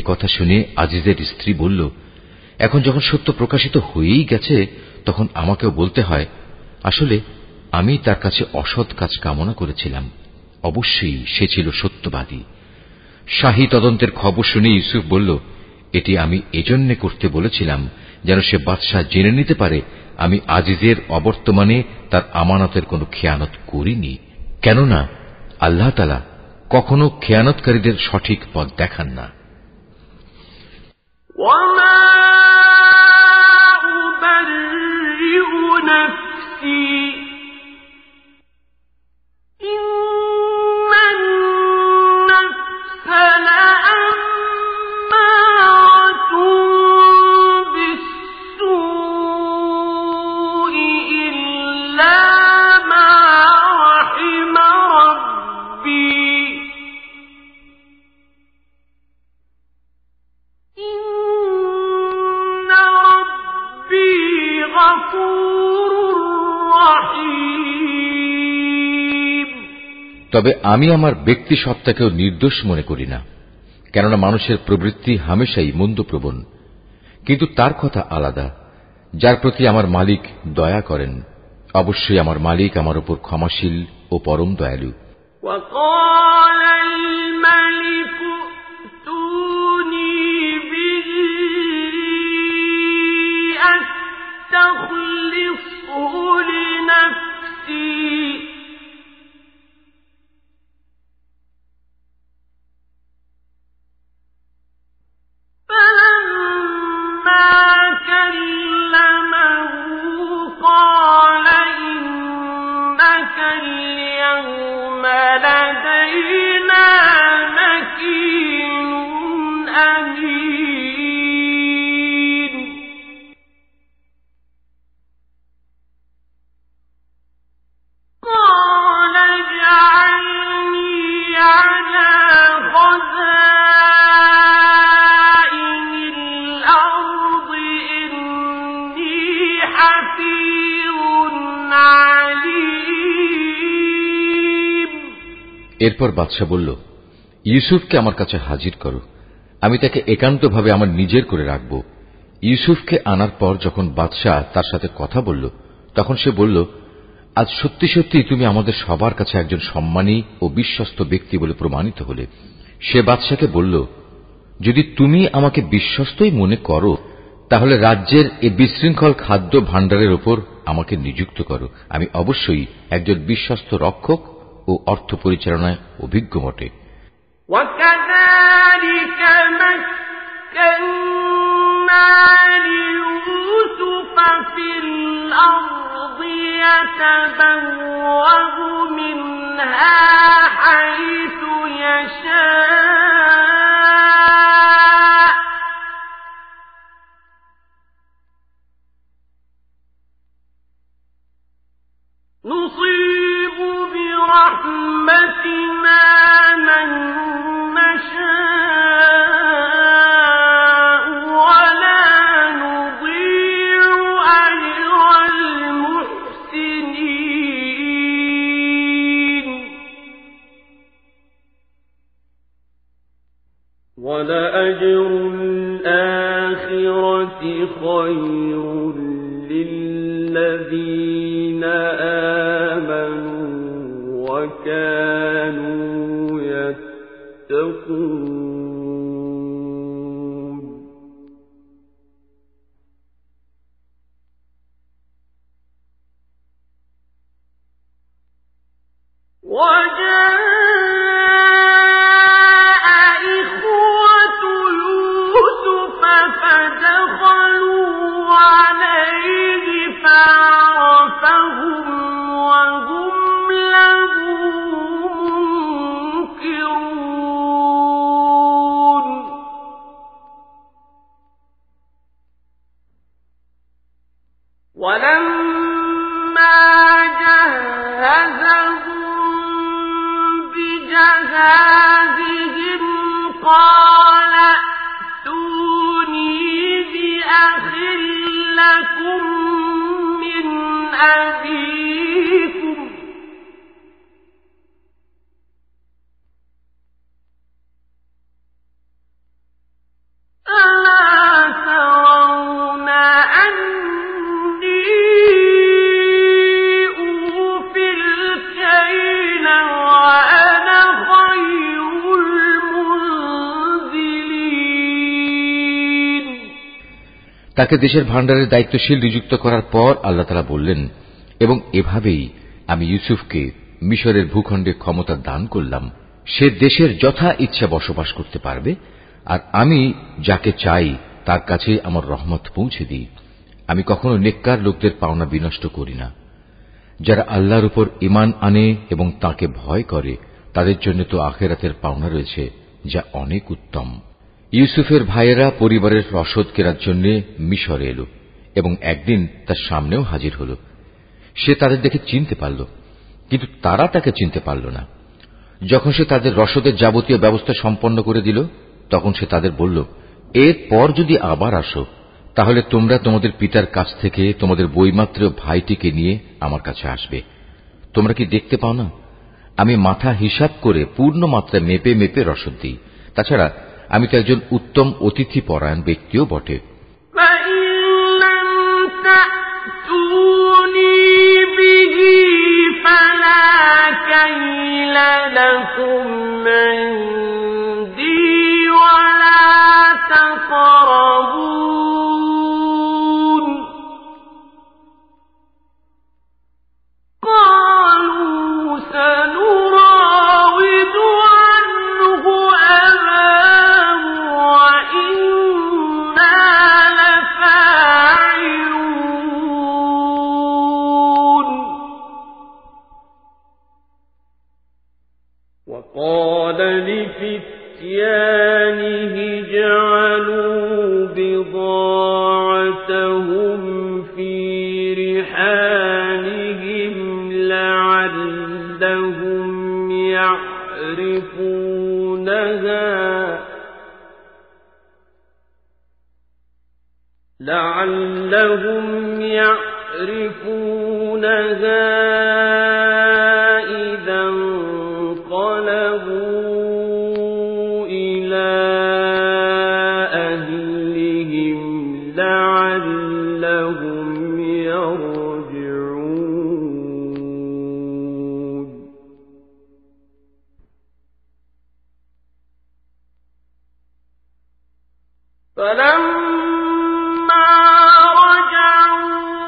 এ কথা শুনে আজিজের স্ত্রী বলল, এখন যখন সত্য প্রকাশিত হয়েই গেছে তখন আমাকেও বলতে হয়, আসলে আমি তার কাছে অসৎ কাজ কামনা করেছিলাম, অবশ্যই সে ছিল সত্যবাদী। শাহী তদন্তের খবর শুনে ইউসুফ বলল, এটি আমি এজন্য করতে বলেছিলাম যেন সে বাদশা জেনে নিতে পারে আমি আজিজের অবর্তমানে তার আমানতের কোনো খেয়ানত করিনি, কেননা আল্লাহ তাআলা কখনো খেয়ানতকারীদের সঠিক পথ দেখান না। তবে আমি আমার ব্যক্তি সত্তাকেও নির্দোষ মনে করি না, কেননা মানুষের প্রবৃত্তি হামেশাই মন্দপ্রবণ, কিন্তু তার কথা আলাদা। যার প্রতি আমার মালিক দয়া করেন, অবশ্যই আমার মালিক আমার উপর ক্ষমাশীল ও পরম দয়ালু। এরপর বাদশা বলল, ইউসুফকে আমার কাছে হাজির করো, আমি তাকে একান্তভাবে আমার নিজের করে রাখব। ইউসুফকে আনার পর যখন বাদশাহ তার সাথে কথা বলল, তখন সে বলল, আজ সত্যি সত্যি তুমি আমাদের সবার কাছে একজন সম্মানী ও বিশ্বস্ত ব্যক্তি বলে প্রমাণিত হলে। সে বাদশাকে বলল, যদি তুমি আমাকে বিশ্বস্তই মনে করো, তাহলে রাজ্যের এই বিশৃঙ্খল খাদ্য ভাণ্ডারের ওপর আমাকে নিযুক্ত করো। আমি অবশ্যই একজন বিশ্বস্ত রক্ষক ও অর্থ পরিচালনায় অভিজ্ঞ বটে। وَكَذَلِكَ مَكَّنَّا لِيُوسُفَ فِي الْأَرْضِ يَتَبَوَّأُ مِنْهَا حَيْثُ يَشَاءُ نُصِيبُ بِرَحْمَتِنَا مَن نَّشَاءُ وَلَا نُضِيعُ أَجْرَ الْمُحْسِنِينَ وَلَأَجْرُ الْآخِرَةِ خَيْرٌ لِّلَّذِينَ آمَنُوا وَكَانُوا يَتَّقُونَ وَجَاءَ إِخْوَةُ يُوسُفَ فَدَخَلُوا عَلَيْهِ فَعَرَفَهُمْ وَهُمْ لَهُ مُنكِرُونَ وَلَمَّا جَهَّزَهُم بِجَهَازِهِمْ قَالَ ائْتُونِي بِأَخٍ لَّكُم مِّنْ أَبِيكُمْ أَلَا تَرَوْنَ أَنِّي أُوفِي الْكَيْلَ وَأَنَا خَيْرُ الْمُنزِلِينَ তাকে দেশের ভাণ্ডারের দায়িত্বশীল নিযুক্ত করার পর আল্লাহ তাআলা বললেন, এবং এভাবেই আমি ইউসুফকে মিশরের ভূখণ্ডে ক্ষমতা দান করলাম। সে দেশের যথা ইচ্ছা বসবাস করতে পারবে, আর আমি যাকে চাই তার কাছে আমার রহমত পৌঁছে দিই। আমি কখনো নেককার লোকদের পাওনা বিনষ্ট করি না। যারা আল্লাহর উপর ঈমান আনে এবং তাকে ভয় করে, তাদের জন্য তো আখিরাতের পাওনা রয়েছে, যা অনেক উত্তম। ইউসুফের ভাইয়েরা পরিবারের রসদ কেনার জন্য মিশরে এলো এবং একদিন তার সামনেও হাজির হল। সে তাদের দেখে চিনতে পারল, কিন্তু তারা তাকে চিনতে পারল না। যখন সে তাদের রসদের যাবতীয় ব্যবস্থা সম্পন্ন করে দিল, তখন সে তাদের বলল, এরপর যদি আবার আসো, তাহলে তোমরা তোমাদের পিতার কাছ থেকে তোমাদের বৈমাত্র ভাইটিকে নিয়ে আমার কাছে আসবে। তোমরা কি দেখতে পাও না, আমি মাথা হিসাব করে পূর্ণ মাত্রা মেপে মেপে রসদ দিই। তাছাড়া আমি তো একজন উত্তম অতিথি পরায়ণ ব্যক্তিও বটে। فَإِن لَّمْ تَأْتُونِي بِهِ فَلَا كَيْلَ لَكُمْ عِندِي وَلَا تَقْرَبُونِ قَالُوا سَنُرَاوِدُ عَنْهُ أَبَاهُ وَإِنَّا لَفَاعِلُونَ وقال لفتيانه اجعلوا بضاعتهم في رحالهم لعلهم يعرفونها إذا انقلبوا إلى فلما رجعوا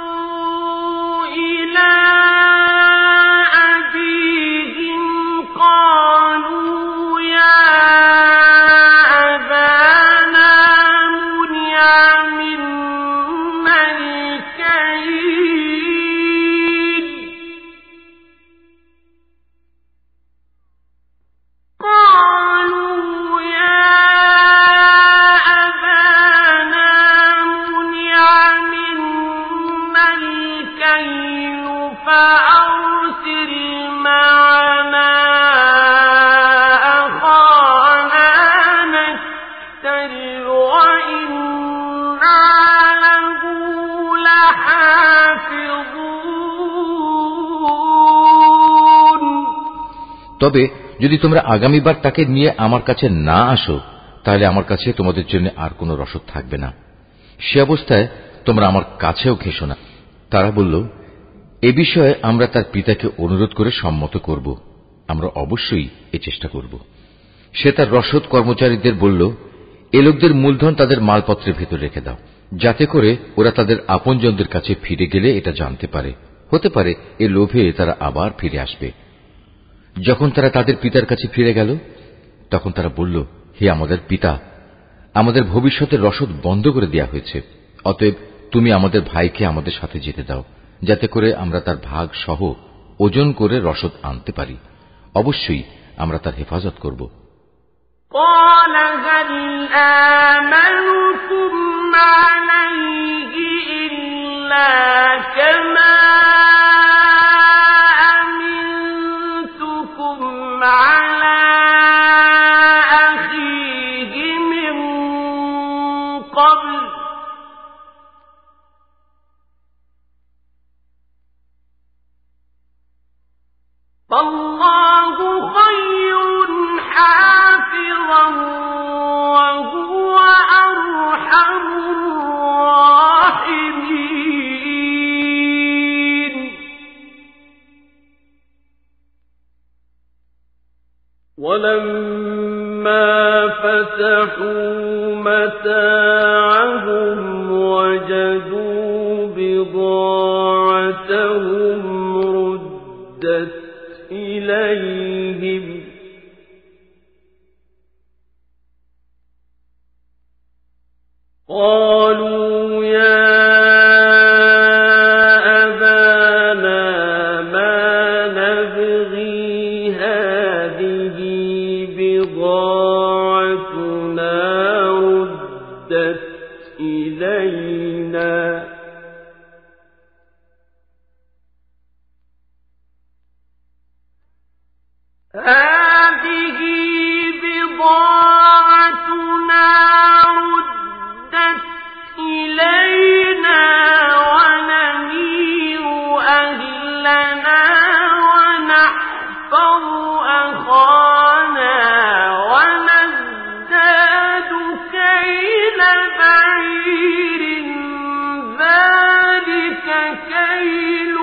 إلى أبيهم قالوا يا أبانا منع منا الكيل قالوا يا أبانا منع منا الكيل فأرسل معنا أخانا نكتل وإنا له لحافظون তবে যদি তোমরা আগামীবার তাকে নিয়ে আমার কাছে না আসো তাহলে আমার কাছে তোমাদের জন্য আর কোনো রসদ থাকবে না। সে অবস্থায় তোমরা আমার কাছেও ঘেঁষো না। তারা বলল, এ বিষয়ে আমরা তার পিতাকে অনুরোধ করে সম্মত করব, আমরা অবশ্যই এ চেষ্টা করব। সে তার রসদ কর্মচারীদের বলল, এ লোকদের মূলধন তাদের মালপত্রের ভেতর রেখে দাও, যাতে করে ওরা তাদের আপনজনদের কাছে ফিরে গেলে এটা জানতে পারে। হতে পারে এ লোভে তারা আবার ফিরে আসবে। যখন তারা তাদের পিতার কাছে ফিরে গেল তখন তারা বলল, হে আমাদের পিতা, আমাদের ভবিষ্যতের রসদ বন্ধ করে দেয়া হয়েছে, অতএব তুমি আমাদের ভাইকে আমাদের সাথে যেতে দাও, যাতে করে আমরা তার ভাগ সহ ওজন করে রসদ আনতে পারি। অবশ্যই আমরা তার হেফাজত করব। قال هل آمنكم عليه إلا كما أمنتكم على أخيه من قبل فالله خير حافظا وهو أرحم الراحمين ولما فتحوا متاعهم وجدوا بضاعتهم ردت إليهم قالوا يا أبانا ما نبغي هذه بضاعتنا ردت إلينا هذه بضاعتنا ردت إلينا ونمير أهلنا ونحفظ أخانا ونزداد كيل بعير ذلك كيل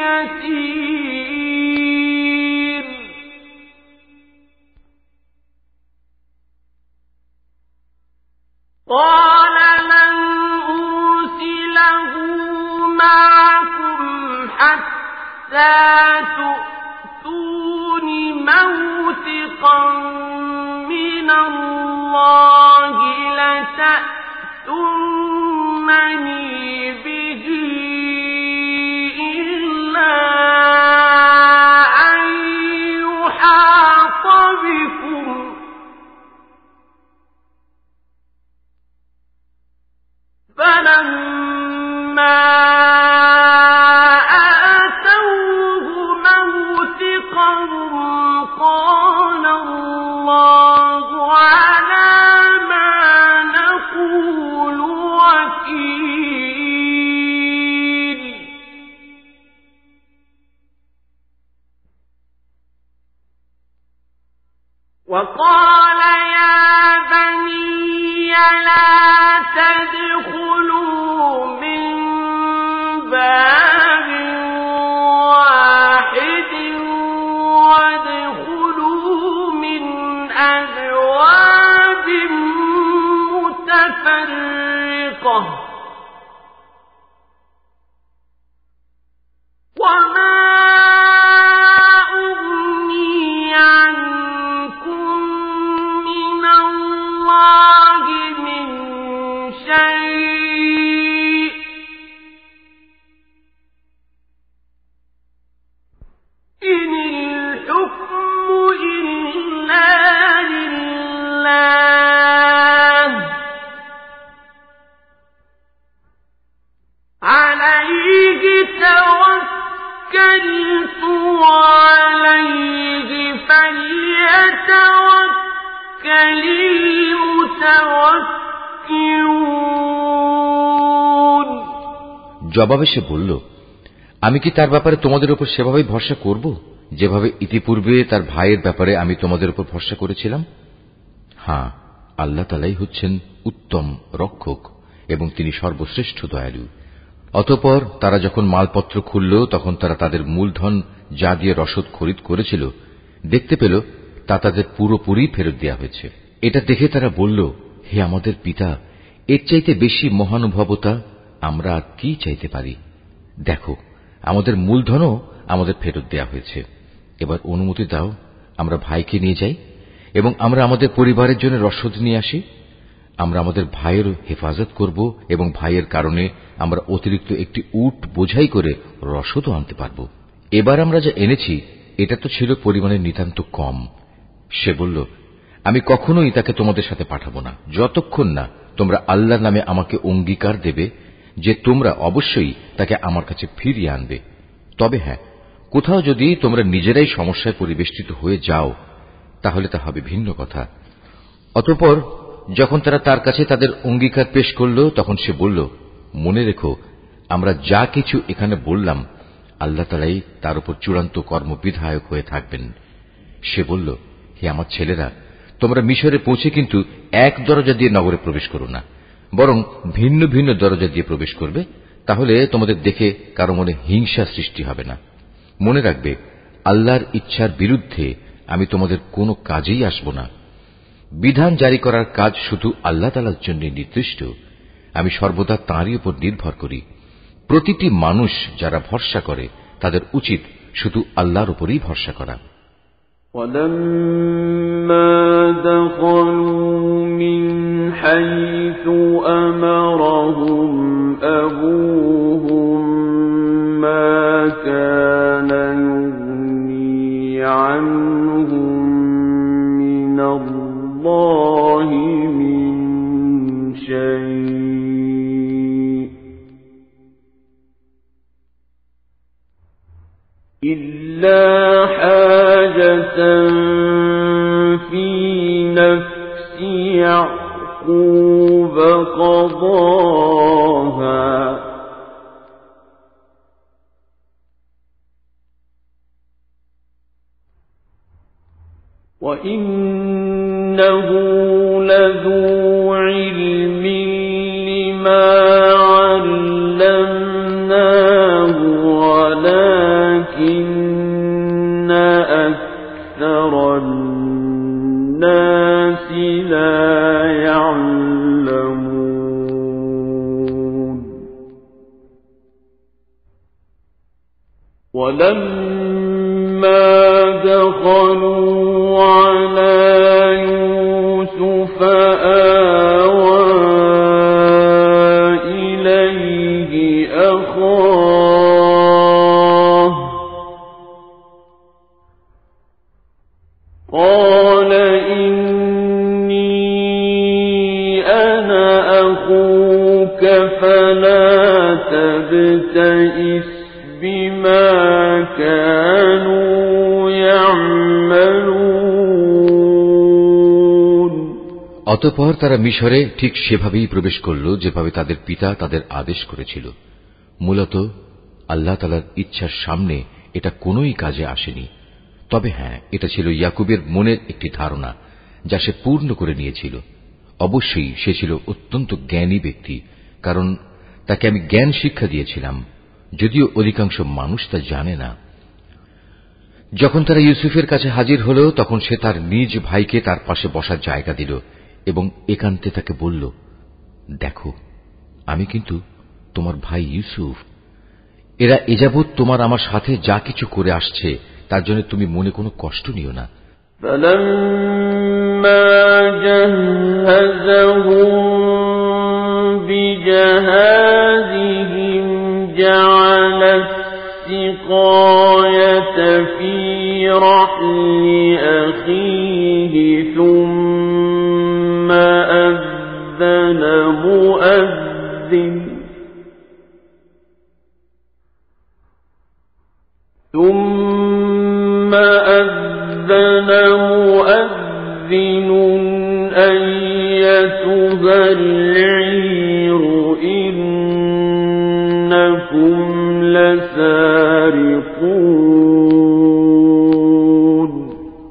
يسير قال لن أرسله معكم حتى تؤتون موثقا من الله لتأتونني به إلا أن يحاط بكم فلما آتوه موثقهم قال الله على ما نقول وكيل وقال يا بني لا تدخلوا من باب واحد وادخلوا من أبواب مختلفة سابقة وما أغني عنكم من الله من شيء إن الحكم إلا لله عليه توكلت وعليه فليتوكل المتوكلون। জবাবে সে বলল, আমি কি তার ব্যাপারে তোমাদের উপর সেভাবেই ভরসা করব যেভাবে ইতিপূর্বে তার ভাইয়ের ব্যাপারে আমি তোমাদের উপর ভরসা করেছিলাম? হ্যাঁ, আল্লাহ তাআলাই হচ্ছেন উত্তম রক্ষক এবং তিনি সর্বশ্রেষ্ঠ দয়ালু। অতঃপর তারা যখন মালপত্র খুলল তখন তারা তাদের মূলধন যা দিয়ে রসদ খরিদ করেছিল দেখতে পেল তা তাদের পুরোপুরি ফেরত দেওয়া হয়েছে। এটা দেখে তারা বলল, হে আমাদের পিতা, এর চাইতে বেশি মহানুভবতা আমরা আর কি চাইতে পারি? দেখো, আমাদের মূলধনও আমাদের ফেরত দেওয়া হয়েছে। এবার অনুমতি দাও আমরা ভাইকে নিয়ে যাই এবং আমরা আমাদের পরিবারের জন্য রসদ নিয়ে আসি। আমরা আমাদের ভাইয়ের হেফাজত করব এবং ভাইয়ের কারণে আমরা অতিরিক্ত একটি উট বোঝাই করে রসদও আনতে পারব। এবার আমরা যা এনেছি এটা তো ছিল পরিমাণে নিতান্ত কম। সে বলল, আমি কখনোই তাকে তোমাদের সাথে পাঠাবো না যতক্ষণ না তোমরা আল্লাহর নামে আমাকে অঙ্গীকার দেবে যে তোমরা অবশ্যই তাকে আমার কাছে ফিরিয়ে আনবে। তবে হ্যাঁ, কোথাও যদি তোমরা নিজেরাই সমস্যায় পরিবেষ্টিত হয়ে যাও তাহলে তা হবে ভিন্ন কথা। অতঃপর যখন তারা তার কাছে তাদের অঙ্গীকার পেশ করল তখন সে বলল, মনে রেখো, আমরা যা কিছু এখানে বললাম আল্লাহ তাআলাই তার উপর চূড়ান্ত কর্মবিধায়ক হয়ে থাকবেন। সে বলল, হে আমার ছেলেরা, তোমরা মিশরে পৌঁছে কিন্তু এক দরজা দিয়ে নগরে প্রবেশ করো না, বরং ভিন্ন ভিন্ন দরজা দিয়ে প্রবেশ করবে, তাহলে তোমাদের দেখে কারো মনে হিংসা সৃষ্টি হবে না। মনে রাখবে, আল্লাহর ইচ্ছার বিরুদ্ধে আমি তোমাদের কোনো কাজেই আসব না। বিধান জারি করার কাজ শুধু আল্লাহ তাআলার জন্য নির্দিষ্ট। আমি সর্বদা তাঁরই উপর নির্ভর করি। প্রতিটি মানুষ যারা ভরসা করে তাদের উচিত শুধু আল্লাহর উপরই ভরসা করা। وَلَمَّا دَخَلُوا مِنْ حَيْثُ أَمَرَهُمْ أَبُوهُمْ مَا كَانَ يُغْنِي عَنْهُمْ مِنَ اللَّهِ مِنْ شَيْءٍ إِلَّا حَاجَةً فِي نَفْسِ يَعْقُوبَ قَضَاهَا وَإِنَّهُ لَذُو عِلْمٍ لِّمَا عَلَّمْنَاهُ وَلَكِنَّ أَكْثَرَ النَّاسِ لَا يَعْلَمُونَ وَلَمَّا دَخَلُوا عَلَى يُوسُفَ آوَى إِلَيْهِ أَخَاهُ قَالَ إِنِّي أَنَا أَخُوكَ فَلَا تَبْتَئِسْ بِمَا كَانُوا يَعْمَلُونَ অতঃপর তারা মিশরে ঠিক সেভাবেই প্রবেশ করল যেভাবে তাদের পিতা তাদের আদেশ করেছিল। মূলত আল্লাহ তাআলার ইচ্ছার সামনে এটা কোনোই কাজে আসেনি। তবে হ্যাঁ, এটা ছিল ইয়াকুবের মনের একটি ধারণা যা সে পূর্ণ করে নিয়েছিল। অবশ্যই সে ছিল অত্যন্ত জ্ঞানী ব্যক্তি, কারণ তাকে আমি জ্ঞান শিক্ষা দিয়েছিলাম, যদিও অধিকাংশ মানুষ তা জানে না। যখন তারা ইউসুফের কাছে হাজির হল তখন সে তার নিজ ভাইকে তার পাশে বসার জায়গা দিল এবং একান্তে তাকে বলল, দেখো, আমি কিন্তু তোমার ভাই ইউসুফ। এরা এযাবৎ তোমার আমার সাথে যা কিছু করে আসছে তার জন্য তুমি মনে কোনো কষ্ট নিও না। فَلَمَّا جَهَّزَهُم بِجَهَازِهِمْ جَعَلَ السِّقَايَةَ فِي رَحْلِ أَخِيهِ ثُمَّ أَذَّنَ مُؤَذِّنٌ أَيَّتُهَا الْعِيرُ إِنَّكُمْ لَسَارِقُونَ।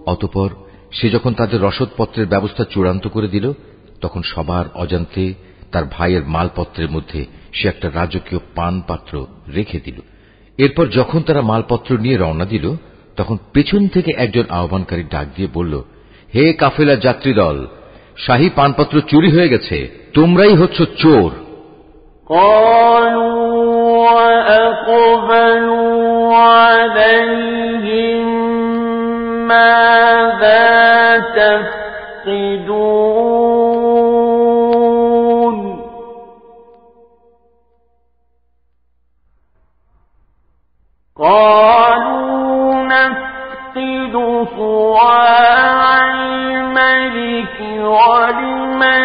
অতঃপর সে যখন তাদের রসদপত্রের ব্যবস্থা চূড়ান্ত করে দিল, তখন সবার অজান্তে তার ভাইয়ের মালপত্রের মধ্যে সে একটা রাজকীয় পানপাত্র রেখে দিল। এরপর যখন তারা মালপত্র নিয়ে রওনা দিল, তখন পেছন থেকে একজন আহ্বানকারী ডাক দিয়ে বলল, হে কাফেলা যাত্রী দল, শাহী পানপাত্র চুরি হয়ে গেছে, তোমরাই হচ্ছ চোর। قالوا نفقد صواع الملك ولمن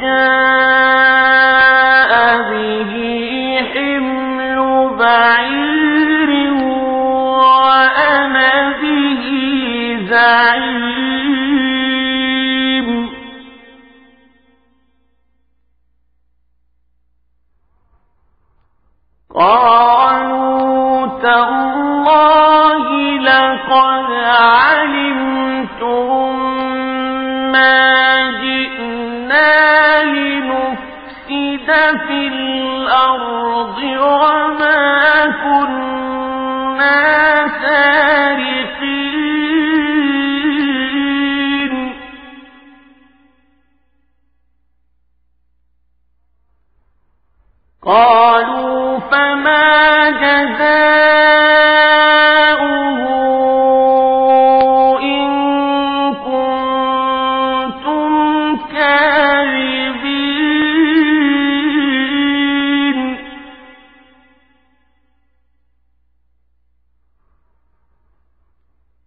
جاء به حمل بعير وأنا به زعيم تالله لقد علمتم ما جئنا لنفسد في الأرض وما كنا سارقين قالوا فما جزاؤه إن كنتم كاذبين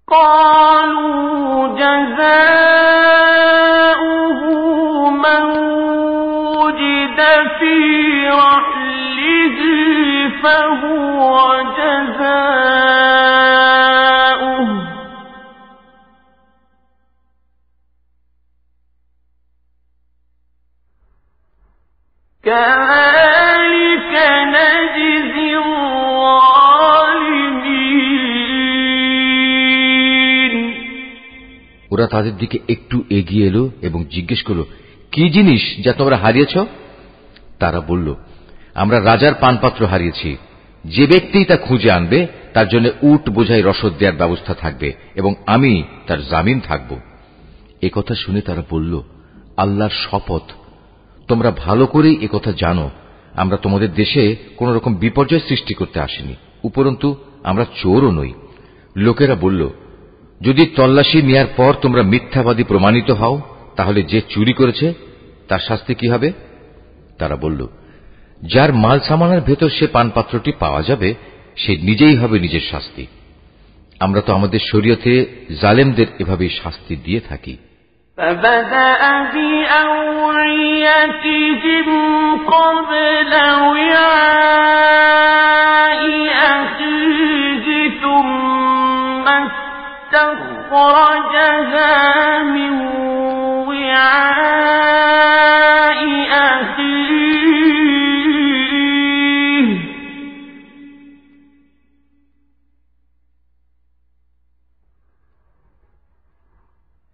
قالوا جزاؤه من وجد في رحله فهو جزاؤه كذلك نجزي الظالمين। ওরা তাদের দিকে একটু এগিয়ে এলো এবং জিজ্ঞেস করল, কি জিনিস যা তোমরা হারিয়েছ? তারা বলল, আমরা রাজার পানপাত্র হারিয়েছি। যে ব্যক্তি তা খুঁজে আনবে তার জন্য উট বোঝাই রসদ দেওয়ার ব্যবস্থা থাকবে এবং আমি তার জামিন থাকব। একথা শুনে তারা বলল, আল্লাহর শপথ, তোমরা ভালো করেই একথা জানো আমরা তোমাদের দেশে কোন রকম বিপর্যয় সৃষ্টি করতে আসিনি, উপরন্তু আমরা চোরও নই। লোকেরা বলল, যদি তল্লাশি নেয়ার পর তোমরা মিথ্যাবাদী প্রমাণিত হও তাহলে যে চুরি করেছে তার শাস্তি কি হবে? তারা বলল, যার মাল সামানের ভেতর সে পানপাত্রটি পাওয়া যাবে সে নিজেই হবে নিজের শাস্তি। আমরা তো আমাদের শরীয়তে জালেমদের এভাবেই শাস্তি দিয়ে থাকি। فبدأ بأوعيتهم قبل وعاء أخيه ثم استخرجها من وعاء أخيه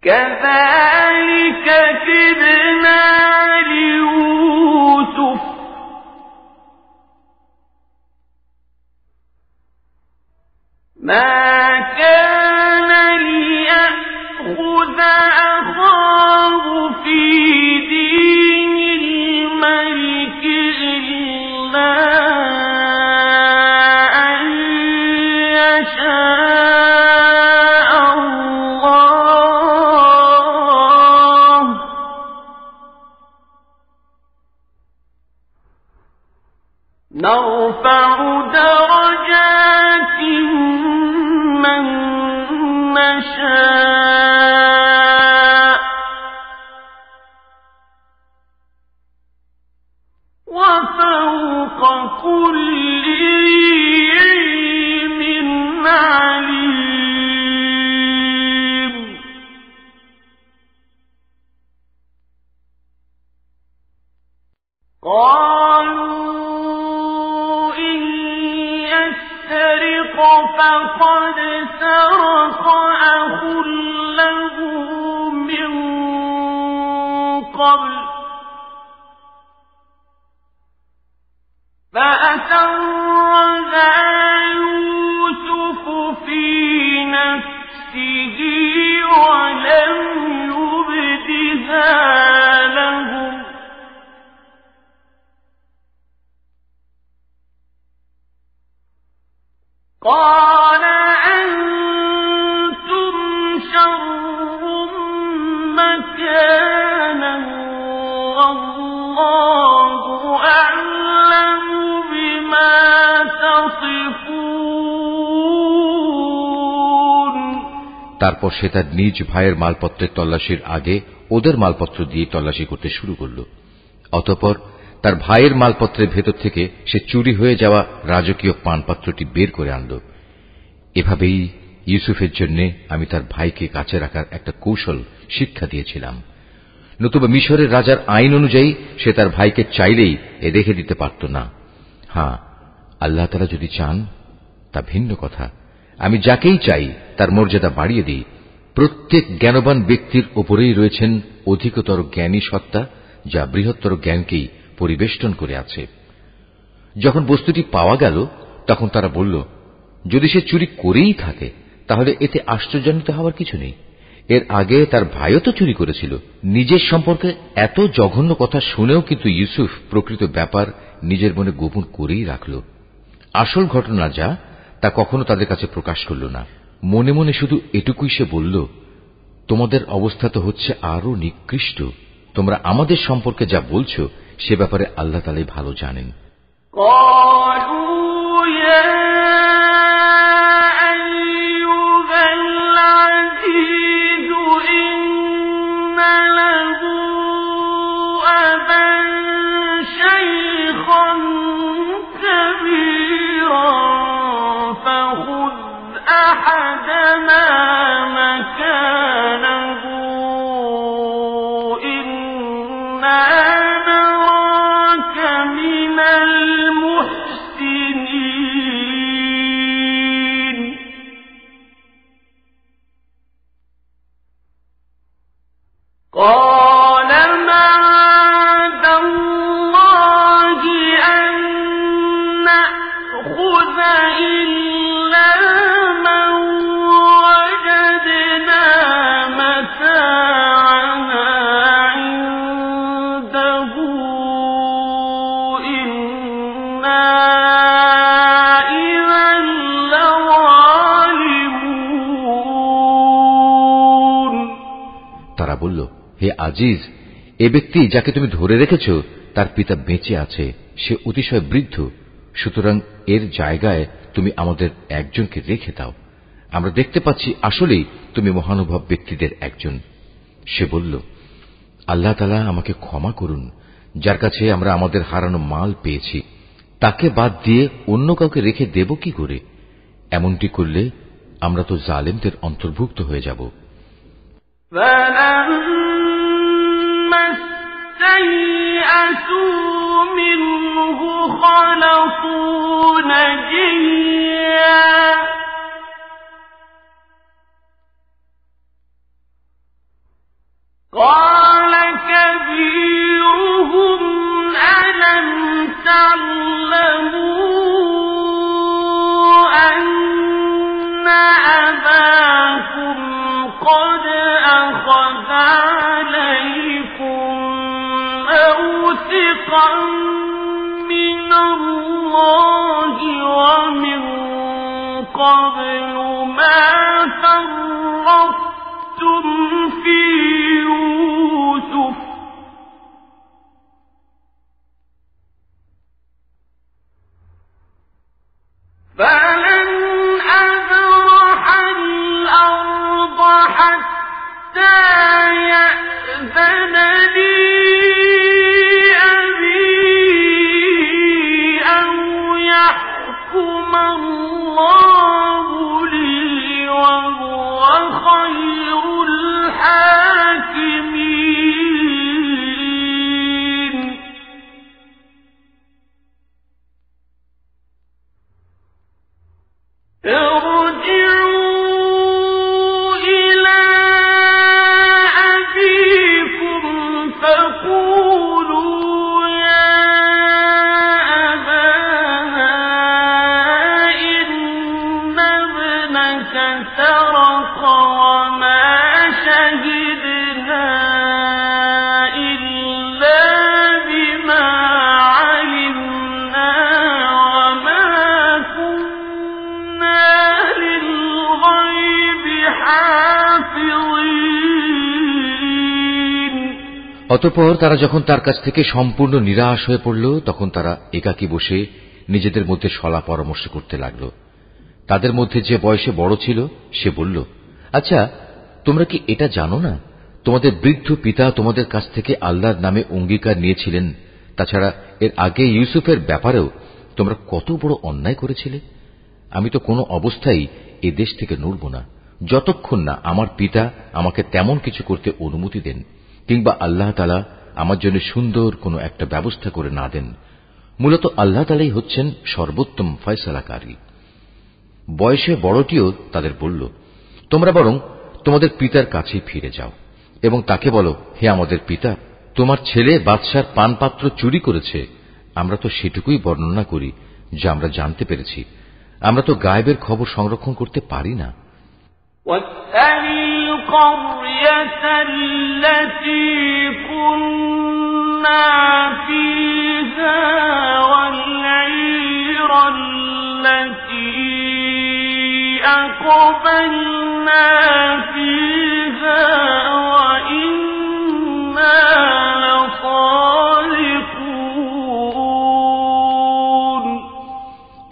كذلك كدنا ليوسف ما كان ليأخذ أخاه في دين الملك نرفع درجات من نشاء وفوق كل ذي علم عليم قالوا إن يسرق فقد سرق أخ له من قبل فأسرها يوسف في نفسه ولم يبدها لهم قال أنتم شر مكانا والله أعلم بما تصفون তারপর সে তার নিজ ভাইয়ের মালপত্রের তল্লাশির আগে ওদের মালপত্র দিয়ে তল্লাশি করতে শুরু করল। অতঃপর তার ভাইয়ের মালপত্রের ভেতর থেকে সে চুরি হয়ে যাওয়া রাজকীয় পানপাত্রটি বের করে আনল। এভাবেই ইউসুফের জন্য আমি তার ভাইকে কাছে রাখার একটা কৌশল শিক্ষা দিয়েছিলাম। নতুবা মিশরের রাজার আইন অনুযায়ী সে তার ভাইকে চাইলেই রেখে দিতে পারত না। হ্যাঁ, আল্লাহ তাআলা যদি চান তা ভিন্ন কথা। আমি যাকেই চাই তার মর্যাদা বাড়িয়ে দিই। প্রত্যেক জ্ঞানবান ব্যক্তির ওপরেই রয়েছেন অধিকতর জ্ঞানী সত্তা, যা বৃহত্তর জ্ঞানকেই পরিবেষ্টন করে আছে। যখন বস্তুটি পাওয়া গেল তখন তারা বলল, যদি সে চুরি করেই থাকে তাহলে এতে আশ্চর্যান্বিত হওয়ার কিছু নেই। এর আগে তার ভাইও তো চুরি করেছিল। নিজের সম্পর্কে এত জঘন্য কথা শুনেও কিন্তু ইউসুফ প্রকৃত ব্যাপার নিজের মনে গোপন করেই রাখল। আসল ঘটনা যা তা কখনো তাদের কাছে প্রকাশ করল না। মনে মনে শুধু এটুকুই সে বলল, তোমাদের অবস্থা তো হচ্ছে আরো নিকৃষ্ট। তোমরা আমাদের সম্পর্কে যা বলছো সে ব্যাপারে আল্লাহ তাআলাই ভালো জানেন। قال معاذ الله أن نأخذ إلا من وجدنا متاعنا عنده إنا إذا لظالمون তারা বলল, হে আজিজ, এ ব্যক্তি যাকে তুমি ধরে রেখেছ তার পিতা বেঁচে আছে, সে অতিশয় বৃদ্ধ। সুতরাং এর জায়গায় তুমি আমাদের একজনকে রেখে দাও। আমরা দেখতে পাচ্ছি আসলেই তুমি মহানুভব ব্যক্তিদের একজন। সে বলল, আল্লাহ তাআলা আমাকে ক্ষমা করুন, যার কাছে আমরা আমাদের হারানো মাল পেয়েছি তাকে বাদ দিয়ে অন্য কাউকে রেখে দেব কি করে? এমনটি করলে আমরা তো জালেমদের অন্তর্ভুক্ত হয়ে যাব। استيئسوا منه خلصوا نجيا قال كبيرهم ألم تعلموا أن أباكم قد أخذ عليكم موثقا من الله ومن قبل ما فرطتم في يوسف অতঃপর তারা যখন তার কাছ থেকে সম্পূর্ণ নিরাশ হয়ে পড়ল, তখন তারা একাকী বসে নিজেদের মধ্যে সলা পরামর্শ করতে লাগল। তাদের মধ্যে যে বয়সে বড় ছিল সে বলল, আচ্ছা, তোমরা কি এটা জানো না তোমাদের বৃদ্ধ পিতা তোমাদের কাছ থেকে আল্লাহর নামে অঙ্গীকার নিয়েছিলেন? তাছাড়া এর আগে ইউসুফের ব্যাপারেও তোমরা কত বড় অন্যায় করেছিলে। আমি তো কোনো অবস্থায় এ দেশ থেকে নড়ব না যতক্ষণ না আমার পিতা আমাকে তেমন কিছু করতে অনুমতি দেন, কিংবা আল্লাহ তাআলা আমার জন্য সুন্দর কোনো একটা ব্যবস্থা করে না দেন। মূলত আল্লাহ তাআলাই হচ্ছেন সর্বোত্তম ফয়সালাকারী। বয়সে বড়টিও তাদের বলল, তোমরা বরং তোমাদের পিতার কাছেই ফিরে যাও এবং তাকে বলো, হে আমাদের পিতা, তোমার ছেলে বাদশার পানপাত্র চুরি করেছে। আমরা তো সেটুকুই বর্ণনা করি যা আমরা জানতে পেরেছি। আমরা তো গায়েবের খবর সংরক্ষণ করতে পারি না। أقبلنا فيها وإنا لصادقون।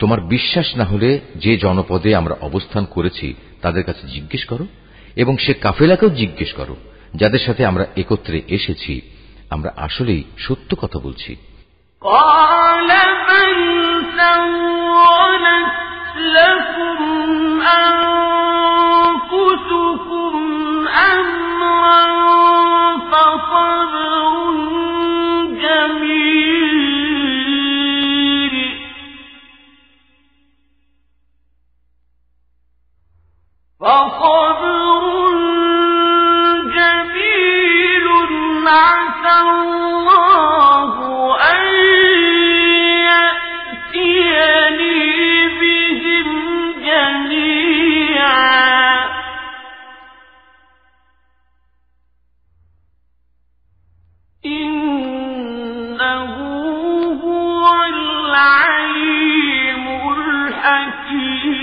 তোমার বিশ্বাস না হলে যে জনপদে আমরা অবস্থান করেছি তাদের কাছে জিজ্ঞেস করো, এবং সে কাফেলাকেও জিজ্ঞেস করো যাদের সাথে আমরা একত্রে এসেছি। আমরা আসলেই সত্য কথা বলছি। لكم أنفسكم أمرا فصبر جميل عسى الله أن يأتيني بهم جميعا إنه هو العليم الحكيم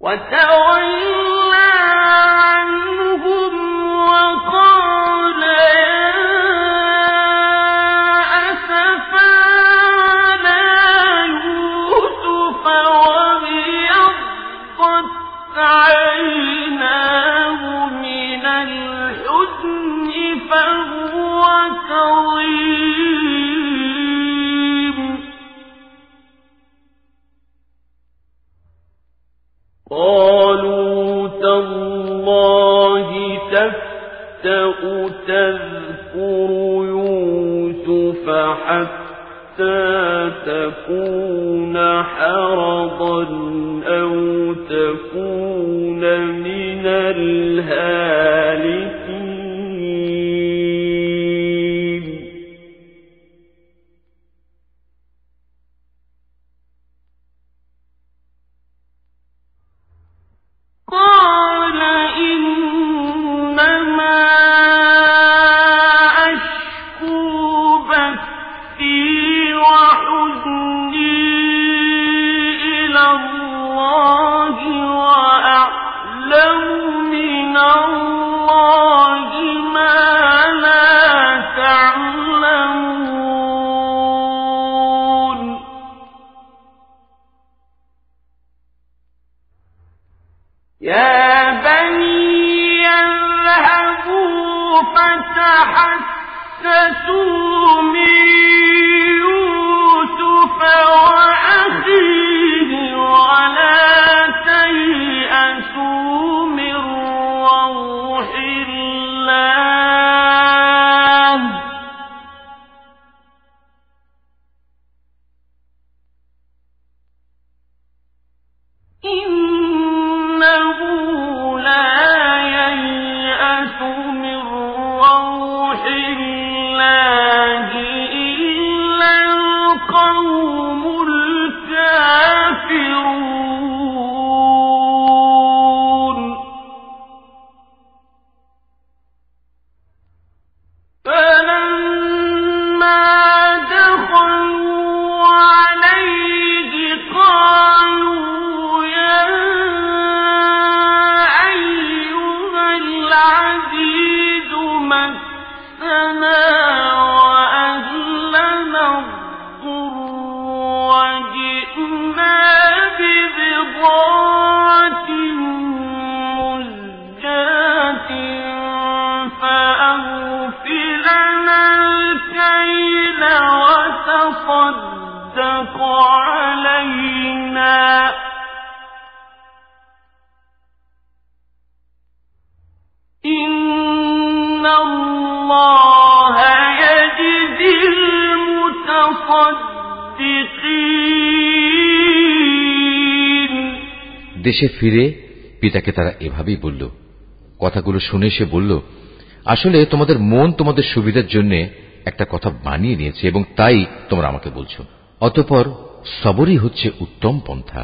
وتولى عنهم وقال يا أسفا على يوسف وابيضت عيناه من الحزن فهو كظيم قالوا تالله تفتأ تذكر يوسف حتى تكون حرضا أو تكون من الهالكين قال إنما أشكو بثي وحزني إلى الله وأعلم من الله ما لا تعلمون يا بني اذهبوا فتحسسوا من يوسف وأخيه ولا تيأسوا من روح الله إنه لا ييأس من روح الله علينا إن الله يجزي المتصدقين দেশে ফিরে পিতাকে তারা এভাবেই বলল। কথাগুলো শুনে সে বলল, আসলে তোমাদের মন তোমাদের সুবিধার জন্য একটা কথা বানিয়ে নিয়েছে এবং তাই তোমরা আমাকে বলছো। অতঃপর সবরই হচ্ছে উত্তম পন্থা।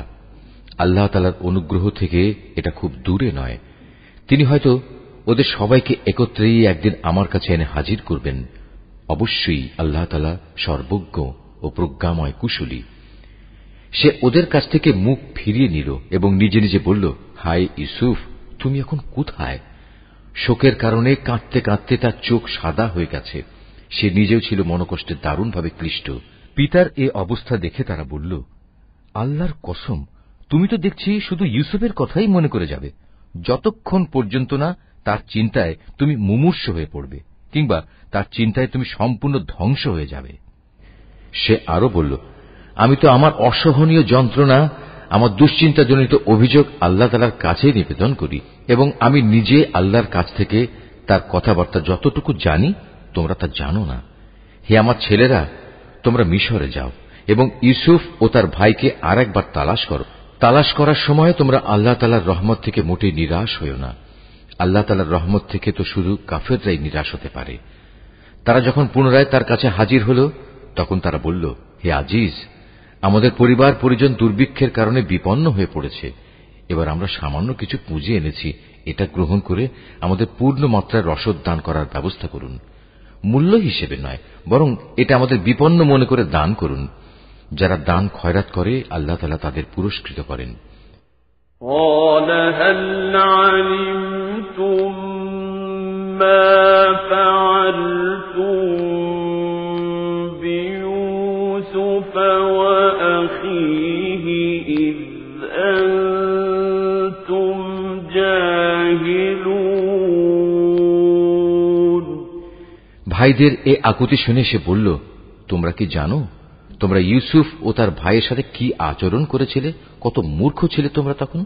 আল্লাহ তাআলার অনুগ্রহ থেকে এটা খুব দূরে নয়। তিনি হয়তো ওদের সবাইকে একত্রেই একদিন আমার কাছে এনে হাজির করবেন। অবশ্যই আল্লাহ তাআলা সর্বজ্ঞ ও প্রজ্ঞাময় কুশলী। সে ওদের কাছ থেকে মুখ ফিরিয়ে নিল এবং নিজে নিজে বলল, হায় ইউসুফ, তুমি এখন কোথায়? শোকের কারণে কাঁদতে কাঁদতে তার চোখ সাদা হয়ে গেছে। সে নিজেও ছিল মনোকষ্টে দারুণভাবে ক্লিষ্ট। পিতার এ অবস্থা দেখে তারা বলল, আল্লাহর কসম, তুমি তো দেখছি শুধু ইউসুফের কথাই মনে করে যাবে, যতক্ষণ পর্যন্ত না তার চিন্তায় তুমি মুমূর্ষ হয়ে পড়বে কিংবা তার চিন্তায় তুমি সম্পূর্ণ ধ্বংস হয়ে যাবে। সে আরো বলল, আমি তো আমার অসহনীয় যন্ত্রণা, আমার দুশ্চিন্তাজনিত অভিযোগ আল্লাহ তাআলার কাছে নিবেদন করি এবং আমি নিজে আল্লাহর কাছ থেকে তার কথাবার্তা যতটুকু জানি তোমরা তা জানো না। হে আমার ছেলেরা, তোমরা মিশরে যাও এবং ইউসুফ ও তার ভাইকে আর একবার তালাশ করো। তালাশ করার সময় তোমরা আল্লাহ তাআলার রহমত থেকে মোটেই নিরাশ হইও না। আল্লাহ তাআলার রহমত থেকে তো শুধু কাফেররাই নিরাশ হতে পারে। তারা যখন পুনরায় তার কাছে হাজির হল, তখন তারা বলল, হে আজিজ, আমাদের পরিবার পরিজন দুর্ভিক্ষের কারণে বিপন্ন হয়ে পড়েছে। এবার আমরা সামান্য কিছু পুঁজি এনেছি, এটা গ্রহণ করে আমাদের পূর্ণ মাত্রায় রসদ দান করার ব্যবস্থা করুন। মূল্য হিসেবে নয়, বরং এটা আমাদের বিপন্ন মনে করে দান করুন। যারা দান খয়রাত করে আল্লাহ তাআলা তাদের পুরস্কৃত করেন। قال هل علمتم ما فعلتم بيوسف وأخيه إذ أنتم جاهلون। ভাইদের এ আকুতি শুনে সে বলল, তোমরা কি জানো তোমরা ইউসুফ ও তার ভাইয়ের সাথে কি আচরণ করেছিলে? কত মূর্খ ছিলে তোমরা তখন।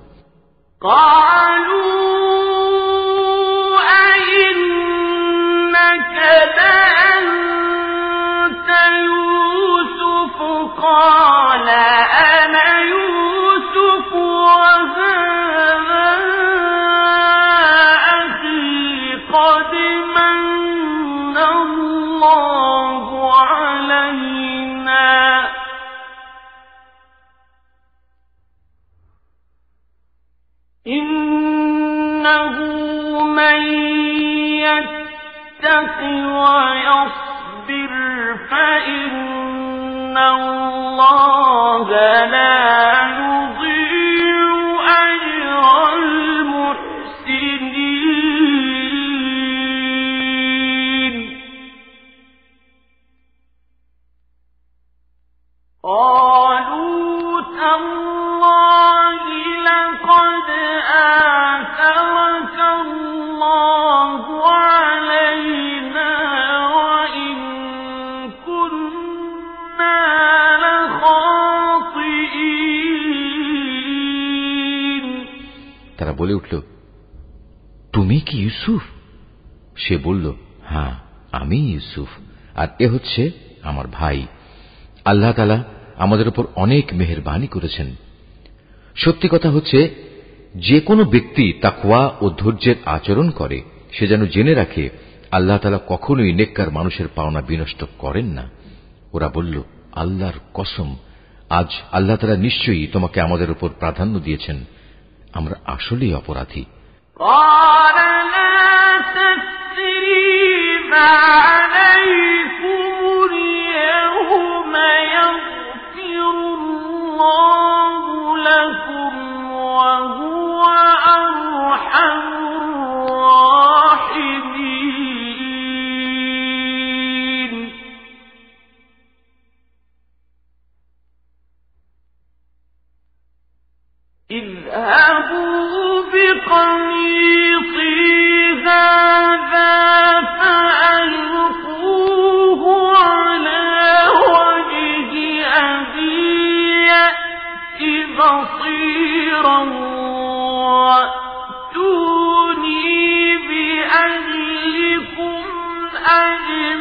قال أنا يوسف وهذا أخي قد من الله علينا إنه من يتق ويصبر فإن الله لا يضيع أجر المحسنين قالوا تالله لقد آثرك الله علينا وإن كنا لخاطئين। তারা বলে উঠল, তুমি কি ইউসুফ? সে বলল, হ্যাঁ, আমি ইউসুফ, আর এ হচ্ছে আমার ভাই। আল্লাহ তাআলা আমাদের উপর অনেক মেহেরবানি করেছেন। সত্যি কথা হচ্ছে, যে কোনো ব্যক্তি তাকওয়া ও ধৈর্যের আচরণ করে সে যেন জেনে রাখে আল্লাহ তাআলা কখনোই নেককার মানুষের পাওনা বিনষ্ট করেন না। ওরা বলল, আল্লাহর কসম, আজ আল্লাহ তাআলা নিশ্চয়ই তোমাকে আমাদের উপর প্রাধান্য দিয়েছেন, আমরা আসলেই অপরাধী। قال لا تثريب عليكم اليوم يغفر الله لكم وهو أرحم الراحمين اذهبوا بقميصي هذا فألقوه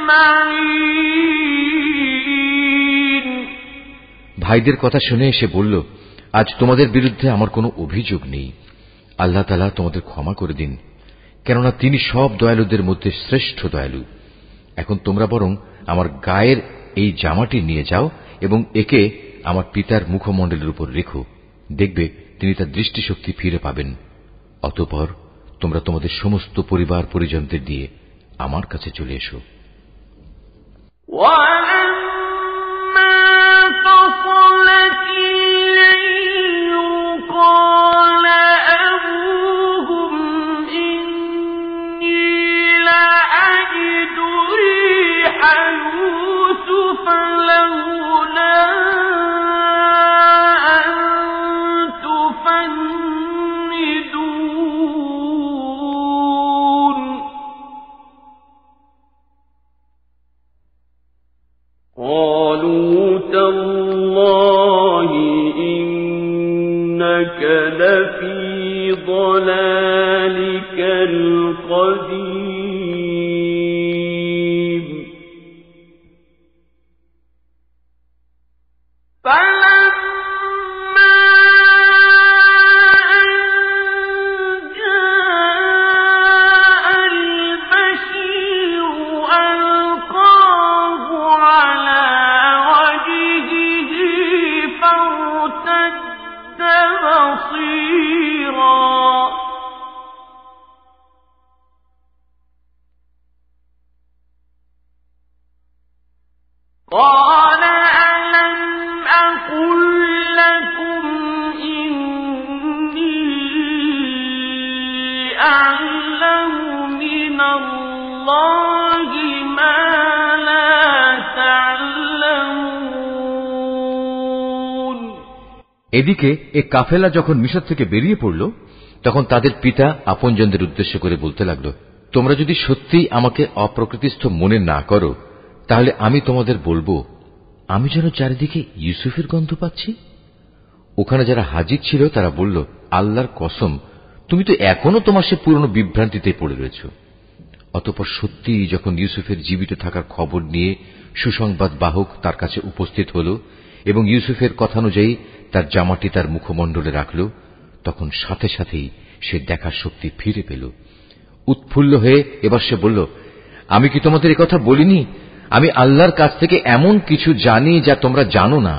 معين ভাইদের কথা শুনে সে বলল, আজ তোমাদের বিরুদ্ধে আমার কোনো অভিযোগ নেই। আল্লাহ তাআলা তোমাদের ক্ষমা করে দিন, কেননা তিনি সব দয়ালুদের মধ্যে শ্রেষ্ঠ দয়ালু। এখন তোমরা বরং আমার গায়ের এই জামাটি নিয়ে যাও এবং একে আমার পিতার মুখমণ্ডলের উপর রেখো, দেখবে তিনি তার দৃষ্টিশক্তি ফিরে পাবেন। অতঃপর তোমরা তোমাদের সমস্ত পরিবার পরিজনদের দিয়ে আমার কাছে চলে এসো। قالوا تالله إنك لفي ضلالك القديم قال ألم أقل لكم إني أعلم من الله ما لا تعلمون এদিকে এ কাফেলা যখন মিশর থেকে বেরিয়ে পড়ল, তখন তাদের পিতা আপনজনদের উদ্দেশ্য করে বলতে লাগল, তোমরা যদি সত্যিই আমাকে অপ্রকৃতিস্থ মনে না করো, তাহলে আমি তোমাদের বলবো, আমি যেন চারিদিকে ইউসুফের গন্ধ পাচ্ছি। ওখানে যারা হাজির ছিল তারা বলল, আল্লাহর কসম, তুমি তো এখনো তোমার সে পুরনো বিভ্রান্তিতে পড়ে রয়েছ। অতঃপর সত্যি যখন ইউসুফের জীবিত থাকার খবর নিয়ে সুসংবাদ বাহক তার কাছে উপস্থিত হল এবং ইউসুফের কথানুযায়ী তার জামাটি তার মুখমণ্ডলে রাখল, তখন সাথে সাথেই সে দেখার শক্তি ফিরে পেল। উৎফুল্ল হয়ে এবার সে বলল, আমি কি তোমাদের একথা বলিনি, আমি আল্লাহর কাছ থেকে এমন কিছু জানি যা তোমরা জানো না।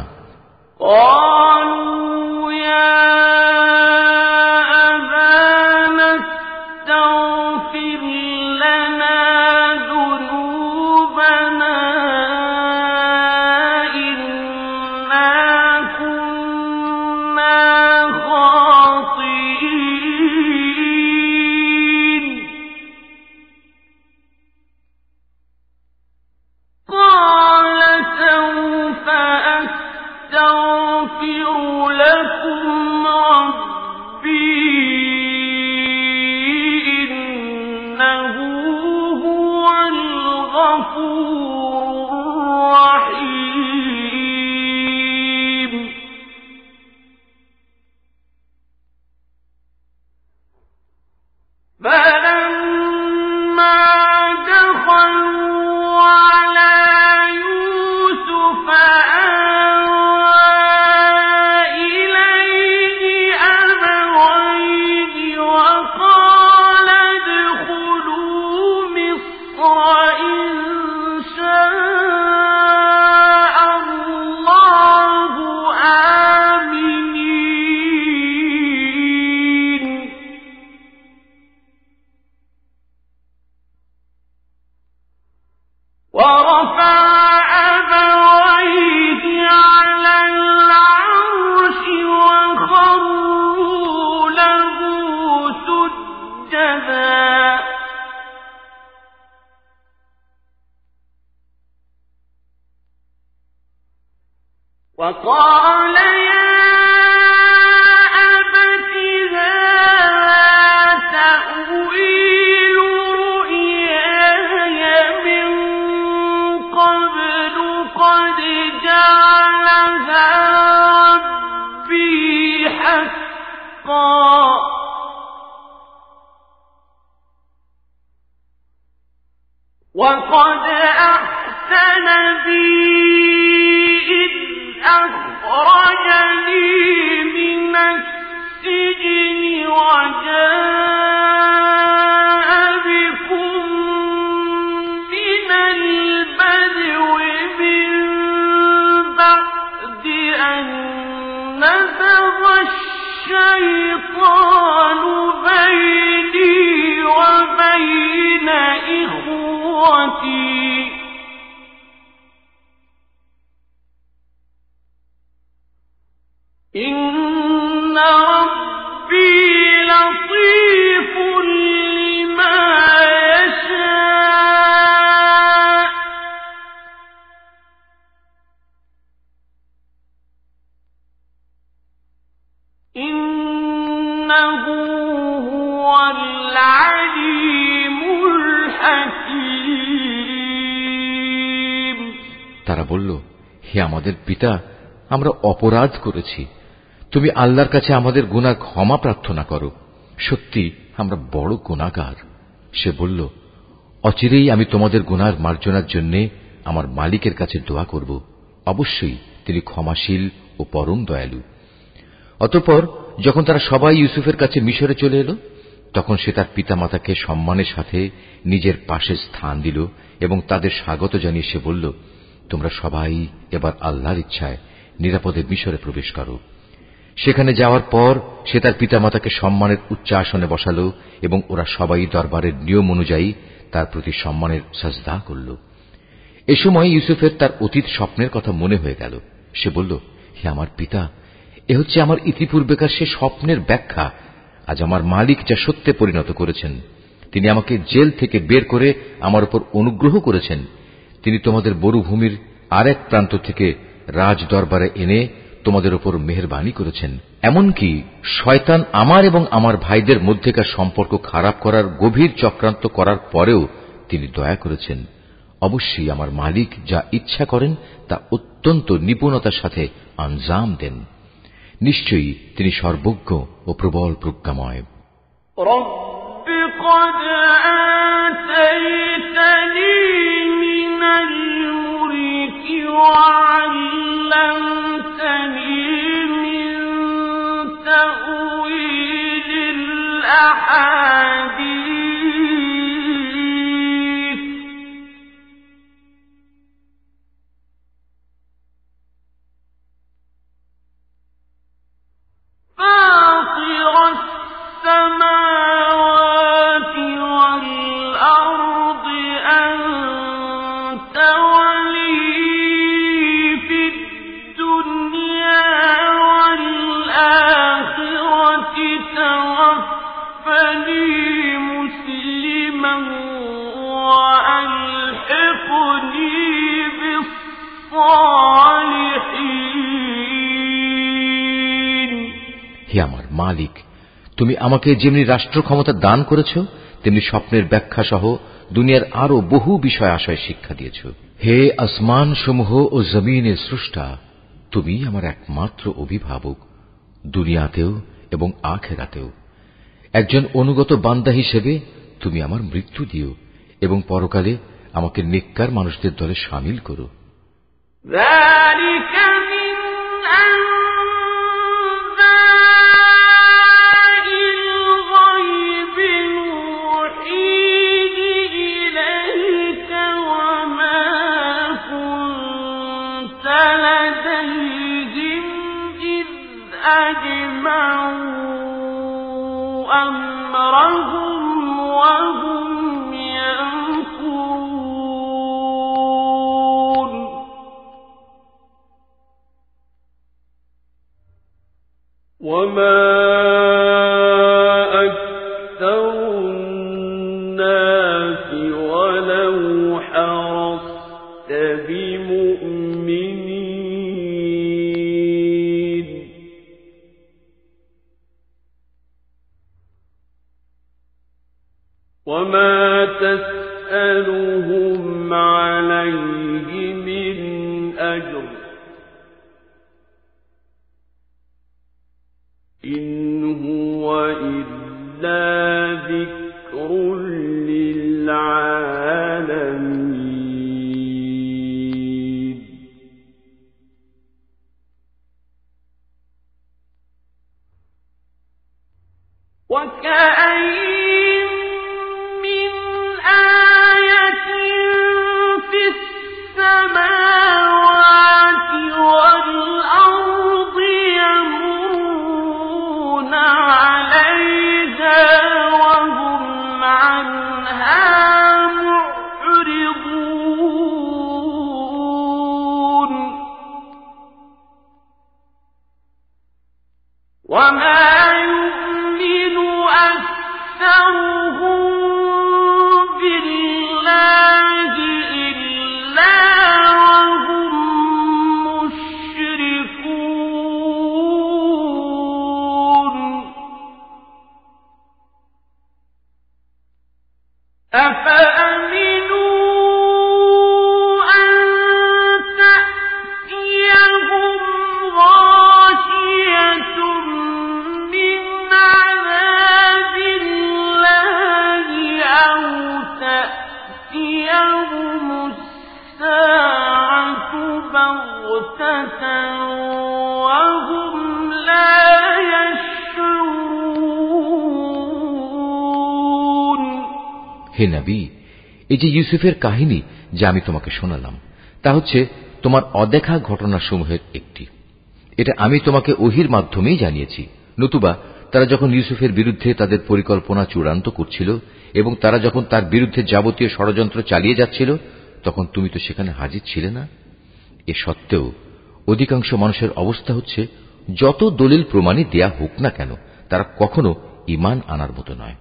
وقال يا أبت هذا تأويل رؤياي من قبل قد جعلها ربي حقا وقد أحسن بي إذ أخرجني من السجن وجاء بكم من البدو من بعد أن نزغ الشيطان بيني وبين إخوتي إن ربي لطيف لما يشاء إنه هو العليم الحكيم তারা বলল, হে আমাদের পিতা, আমরা অপরাধ করেছি, তুমি আল্লাহর কাছে আমাদের গুনাহ ক্ষমা প্রার্থনা করো, সত্যি আমরা বড় গুনাহগার। সে বলল, অচিরেই আমি তোমাদের গুনার মার্জনার জন্য আমার মালিকের কাছে দোয়া করব, অবশ্যই তিনি ক্ষমাশীল ও পরম দয়ালু। অতঃপর যখন তারা সবাই ইউসুফের কাছে মিশরে চলে এলো, তখন সে তার পিতামাতাকে সম্মানের সাথে নিজের পাশে স্থান দিল এবং তাদের স্বাগত জানিয়ে সে বলল, তোমরা সবাই এবার আল্লাহর ইচ্ছায় নিরাপদে মিশরে প্রবেশ করো। সেখানে যাওয়ার পর সে তার পিতামাতাকে সম্মানের উচ্চ আসনে বসালো এবং ওরা সবাই দরবারের নিয়ম অনুযায়ী তার প্রতি সম্মানের সাজদা করল। এ সময় ইউসুফের তার অতীত স্বপ্নের কথা মনে হয়ে গেল। সে বলল, হে আমার পিতা, এ হচ্ছে আমার ইতিপূর্বেকার সে স্বপ্নের ব্যাখ্যা। আজ আমার মালিক যা সত্যে পরিণত করেছেন, তিনি আমাকে জেল থেকে বের করে আমার উপর অনুগ্রহ করেছেন। তিনি তোমাদের মরুভূমির আর এক প্রান্ত থেকে রাজ দরবারে এনে তোমাদের উপর মেহেরবানি করেছেন। এমনকি শয়তান আমার এবং আমার ভাইদের মধ্যেকার সম্পর্ক খারাপ করার গভীর চক্রান্ত করার পরেও তিনি দয়া করেছেন। অবশ্যই আমার মালিক যা ইচ্ছা করেন তা অত্যন্ত নিপুণতার সাথে আঞ্জাম দেন। নিশ্চয়ই তিনি সর্বজ্ঞ ও প্রবল প্রজ্ঞাময়। রব্বি قد آتيتني من الملك وعلمتني من تأويل الأحاديث فاطر السماوات والأرض أنت ولي في الدنيا والآخرة توفني مسلما وألحقني بالصالحين। হে আমার মালিক, তুমি আমাকে যেমনি রাষ্ট্র ক্ষমতা দান করেছ, তেমনি স্বপ্নের ব্যাখ্যা সহ দুনিয়ার আরো বহু বিষয় আশয় শিক্ষা দিয়েছ। হে আসমান সমূহ ও জমিনের স্রষ্টা, তুমি আমার একমাত্র অভিভাবক, দুনিয়াতেও এবং আখিরাতেও। একজন অনুগত বান্দা হিসেবে তুমি আমার মৃত্যু দিও এবং পরকালে আমাকে নেককার মানুষদের দলে শামিল করো। ذلك من أنباء الغيب نوحيه إليك وما كنت لديهم إذ أجمعوا أمرهم وهم يمكرون وما أكثر الناس ولو حرصت بمؤمنين وما تسألهم عليه من أجر إن هو إلا ذكر للعالمين হে নবী, এই যে ইউসুফের কাহিনী যা আমি তোমাকে শোনালাম তা হচ্ছে তোমার অদেখা ঘটনাসমূহের একটি। এটা আমি তোমাকে ওহির মাধ্যমেই জানিয়েছি। নতুবা তারা যখন ইউসুফের বিরুদ্ধে তাদের পরিকল্পনা চূড়ান্ত করছিল এবং তারা যখন তার বিরুদ্ধে যাবতীয় ষড়যন্ত্র চালিয়ে যাচ্ছিল তখন তুমি তো সেখানে হাজির ছিলে না। এ সত্ত্বেও অধিকাংশ মানুষের অবস্থা হচ্ছে যত দলিল প্রমাণই দেয়া হোক না কেন তারা কখনো ঈমান আনার মতো নয়।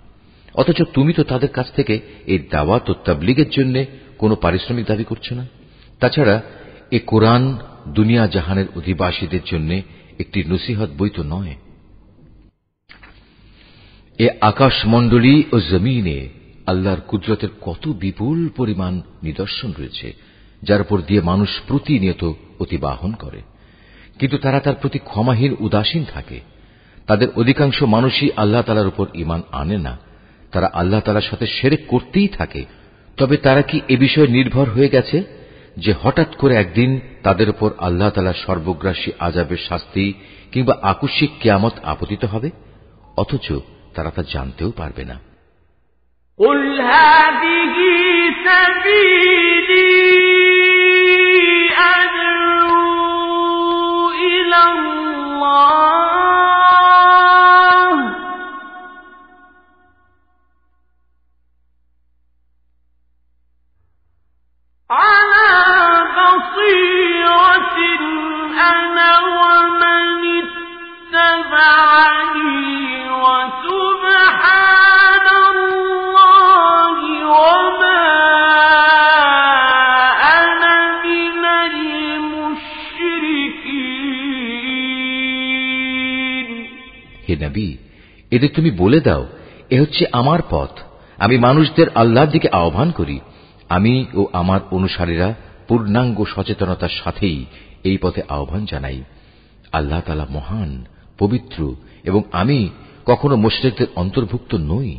অথচ তুমি তো তাদের কাছ থেকে এই দাওয়াত ও তাবলীগের জন্য কোনো পারিশ্রমিক দাবি করছো না। তাছাড়া এ কোরআন দুনিয়া জাহানের অধিবাসীদের জন্য একটি নসিহত বই তো নয়। এ আকাশমণ্ডলী ও জমিনে আল্লাহর কুদরতের কত বিপুল পরিমাণ নিদর্শন রয়েছে যার উপর দিয়ে মানুষ প্রতিনিয়ত অতিবাহন করে, কিন্তু তারা তার প্রতি ক্ষমাহীন উদাসীন থাকে। তাদের অধিকাংশ মানুষই আল্লাহ তাআলার উপর ঈমান আনে না, তারা আল্লাহ তাআলার সাথে শিরক করতেই থাকে। তবে তারা কি এ বিষয়ে নির্ভর হয়ে গেছে যে হঠাৎ করে একদিন তাদের উপর আল্লাহ তাআলার সর্বগ্রাসী আযাবের শাস্তি কিংবা আকস্মিক কিয়ামত আপতিত হবে? অথচ তারা তা জানতেও পারবে না। قُلْ هَٰذِهِ سَبِيلِي أَدْعُو إِلَى اللَّهِ عَلَىٰ بَصِيرَةٍ أَنَا وَمَنِ اتَّبَعَنِي وَسُبْحَانَ اللَّهِ وَمَا أَنَا مِنَ الْمُشْرِكِينَ। হে নবী, এদের তুমি বলে দাও, এ হচ্ছে আমার পথ। আমি মানুষদের আল্লাহর দিকে আহ্বান করি। আমি ও আমার অনুসারীরা পূর্ণাঙ্গ সচেতনতার সাথেই এই পথে আহ্বান জানাই। আল্লাহ তাআলা মহান, পবিত্র এবং আমি কখনো মুশরিকদের অন্তর্ভুক্ত নই।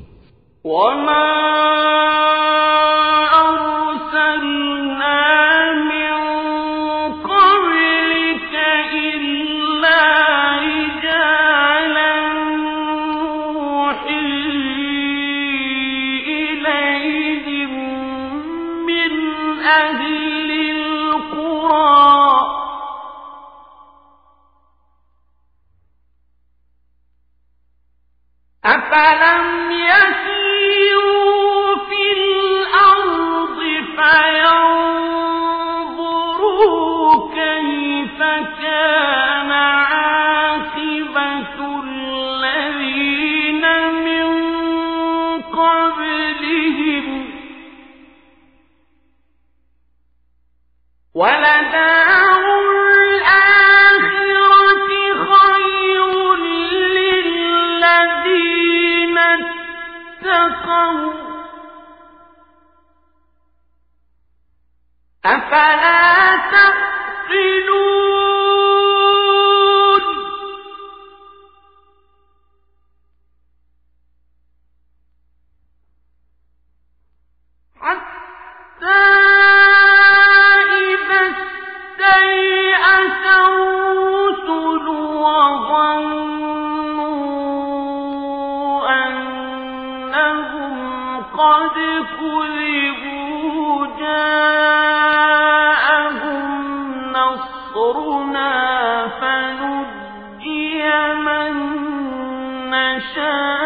أَفَلَمْ يَسِيرُوا فِي الْأَرْضِ فَيَنظُرُوا كَيْفَ كَانَ عَاقِبَةُ الَّذِينَ مِن قَبْلِهِمْ وَلَدَارُ الْآخِرَةِ خَيْرٌ لِّلَّذِينَ اتَّقَوْا أَفَلَا تَعْقِلُونَ حَتَّى إِذَا اسْتَيْأَسَ الرُّسُلُ وَظَنُّوا أَنَّهُمْ قَدْ كُذِبُوا جَاءَهُمْ نَصْرُنَا فَنُجِّيَ مَن نَّشَاءُ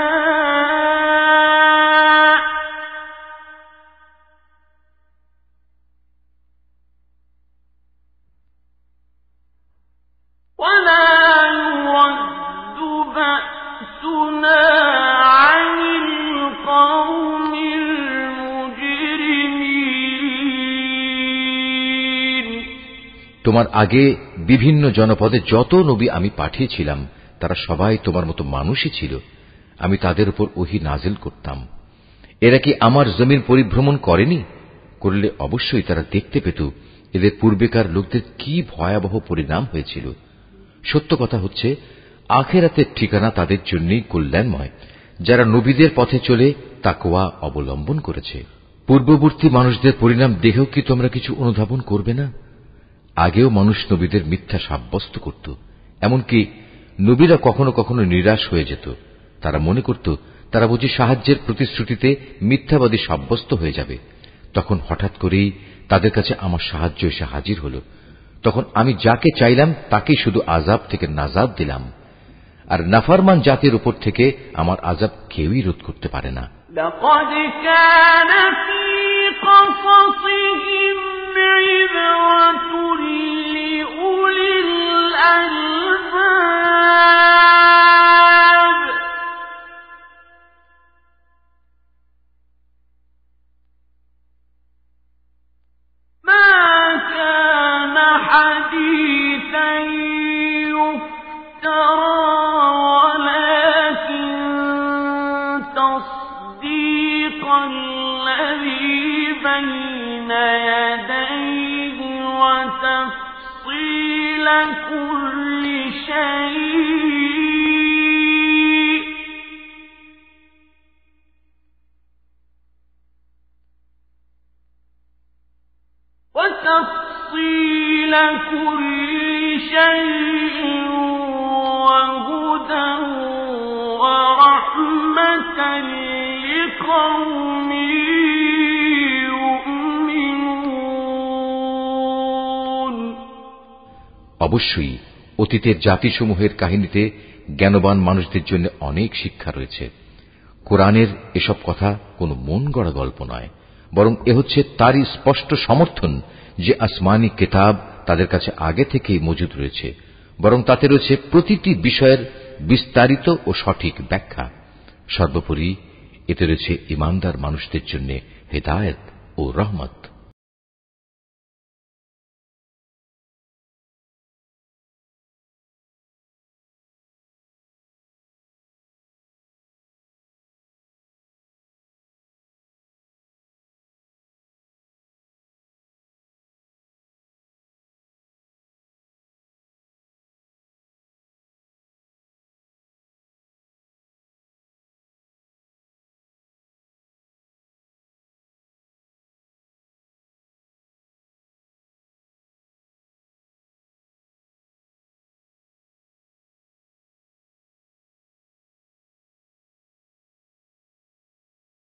وَلَا يُرَدُّ بَأْسُنَا عَنِ الْقَوْمِ الْمُجْرِمِينَ। তোমার আগে বিভিন্ন জনপদে যত নবী আমি পাঠিয়েছিলাম তারা সবাই তোমার মতো মানুষই ছিল। আমি তাদের উপর ওহী নাজিল করতাম। এরা কি আমার জমিন পরিভ্রমণ করেনি? করলে অবশ্যই তারা দেখতে পেত এদের পূর্বেকার লোকদের কি ভয়াবহ পরিণাম হয়েছিল। সত্য কথা হচ্ছে, আখিরাতের ঠিকানা তাদের জন্যই কল্যাণময়, যারা নবীদের পথে চলে তাকওয়া অবলম্বন করেছে। পূর্ববর্তী মানুষদের পরিণাম দেখেও কি তোমরা কিছু অনুধাবন করবে না? আগেও মানুষ নবীদের মিথ্যা সাব্যস্ত করত, এমনকি নবীরা কখনো কখনো নিরাশ হয়ে যেত। তারা মনে করত তারা বুঝি সাহায্যের প্রতিশ্রুতিতে মিথ্যাবাদী সাব্যস্ত হয়ে যাবে। তখন হঠাৎ করেই তাদের কাছে আমার সাহায্য এসে হাজির হল। তখন আমি যাকে চাইলাম তাকেই শুধু আযাব থেকে নাজাত দিলাম, আর নাফরমান জাতির উপর থেকে আমার আযাব কেউই রোধ করতে পারে না। لقد كان في قصصهم عبرة لأولي الألباب ما كان حديثا يفترى بين يديه وتفصيل كل شيء وهدى ورحمة لقوم অবশ্যই অতীতের জাতিসমূহের কাহিনীতে জ্ঞানবান মানুষদের জন্য অনেক শিক্ষা রয়েছে। কোরআনের এসব কথা কোনো মন গড়া গল্প নয়, বরং এ হচ্ছে তারই স্পষ্ট সমর্থন যে আসমানি কিতাব তাদের কাছে আগে থেকেই মজুদ রয়েছে, বরং তাতে রয়েছে প্রতিটি বিষয়ের বিস্তারিত ও সঠিক ব্যাখ্যা। সর্বোপরি এতে রয়েছে ঈমানদার মানুষদের জন্য হেদায়েত ও রহমত।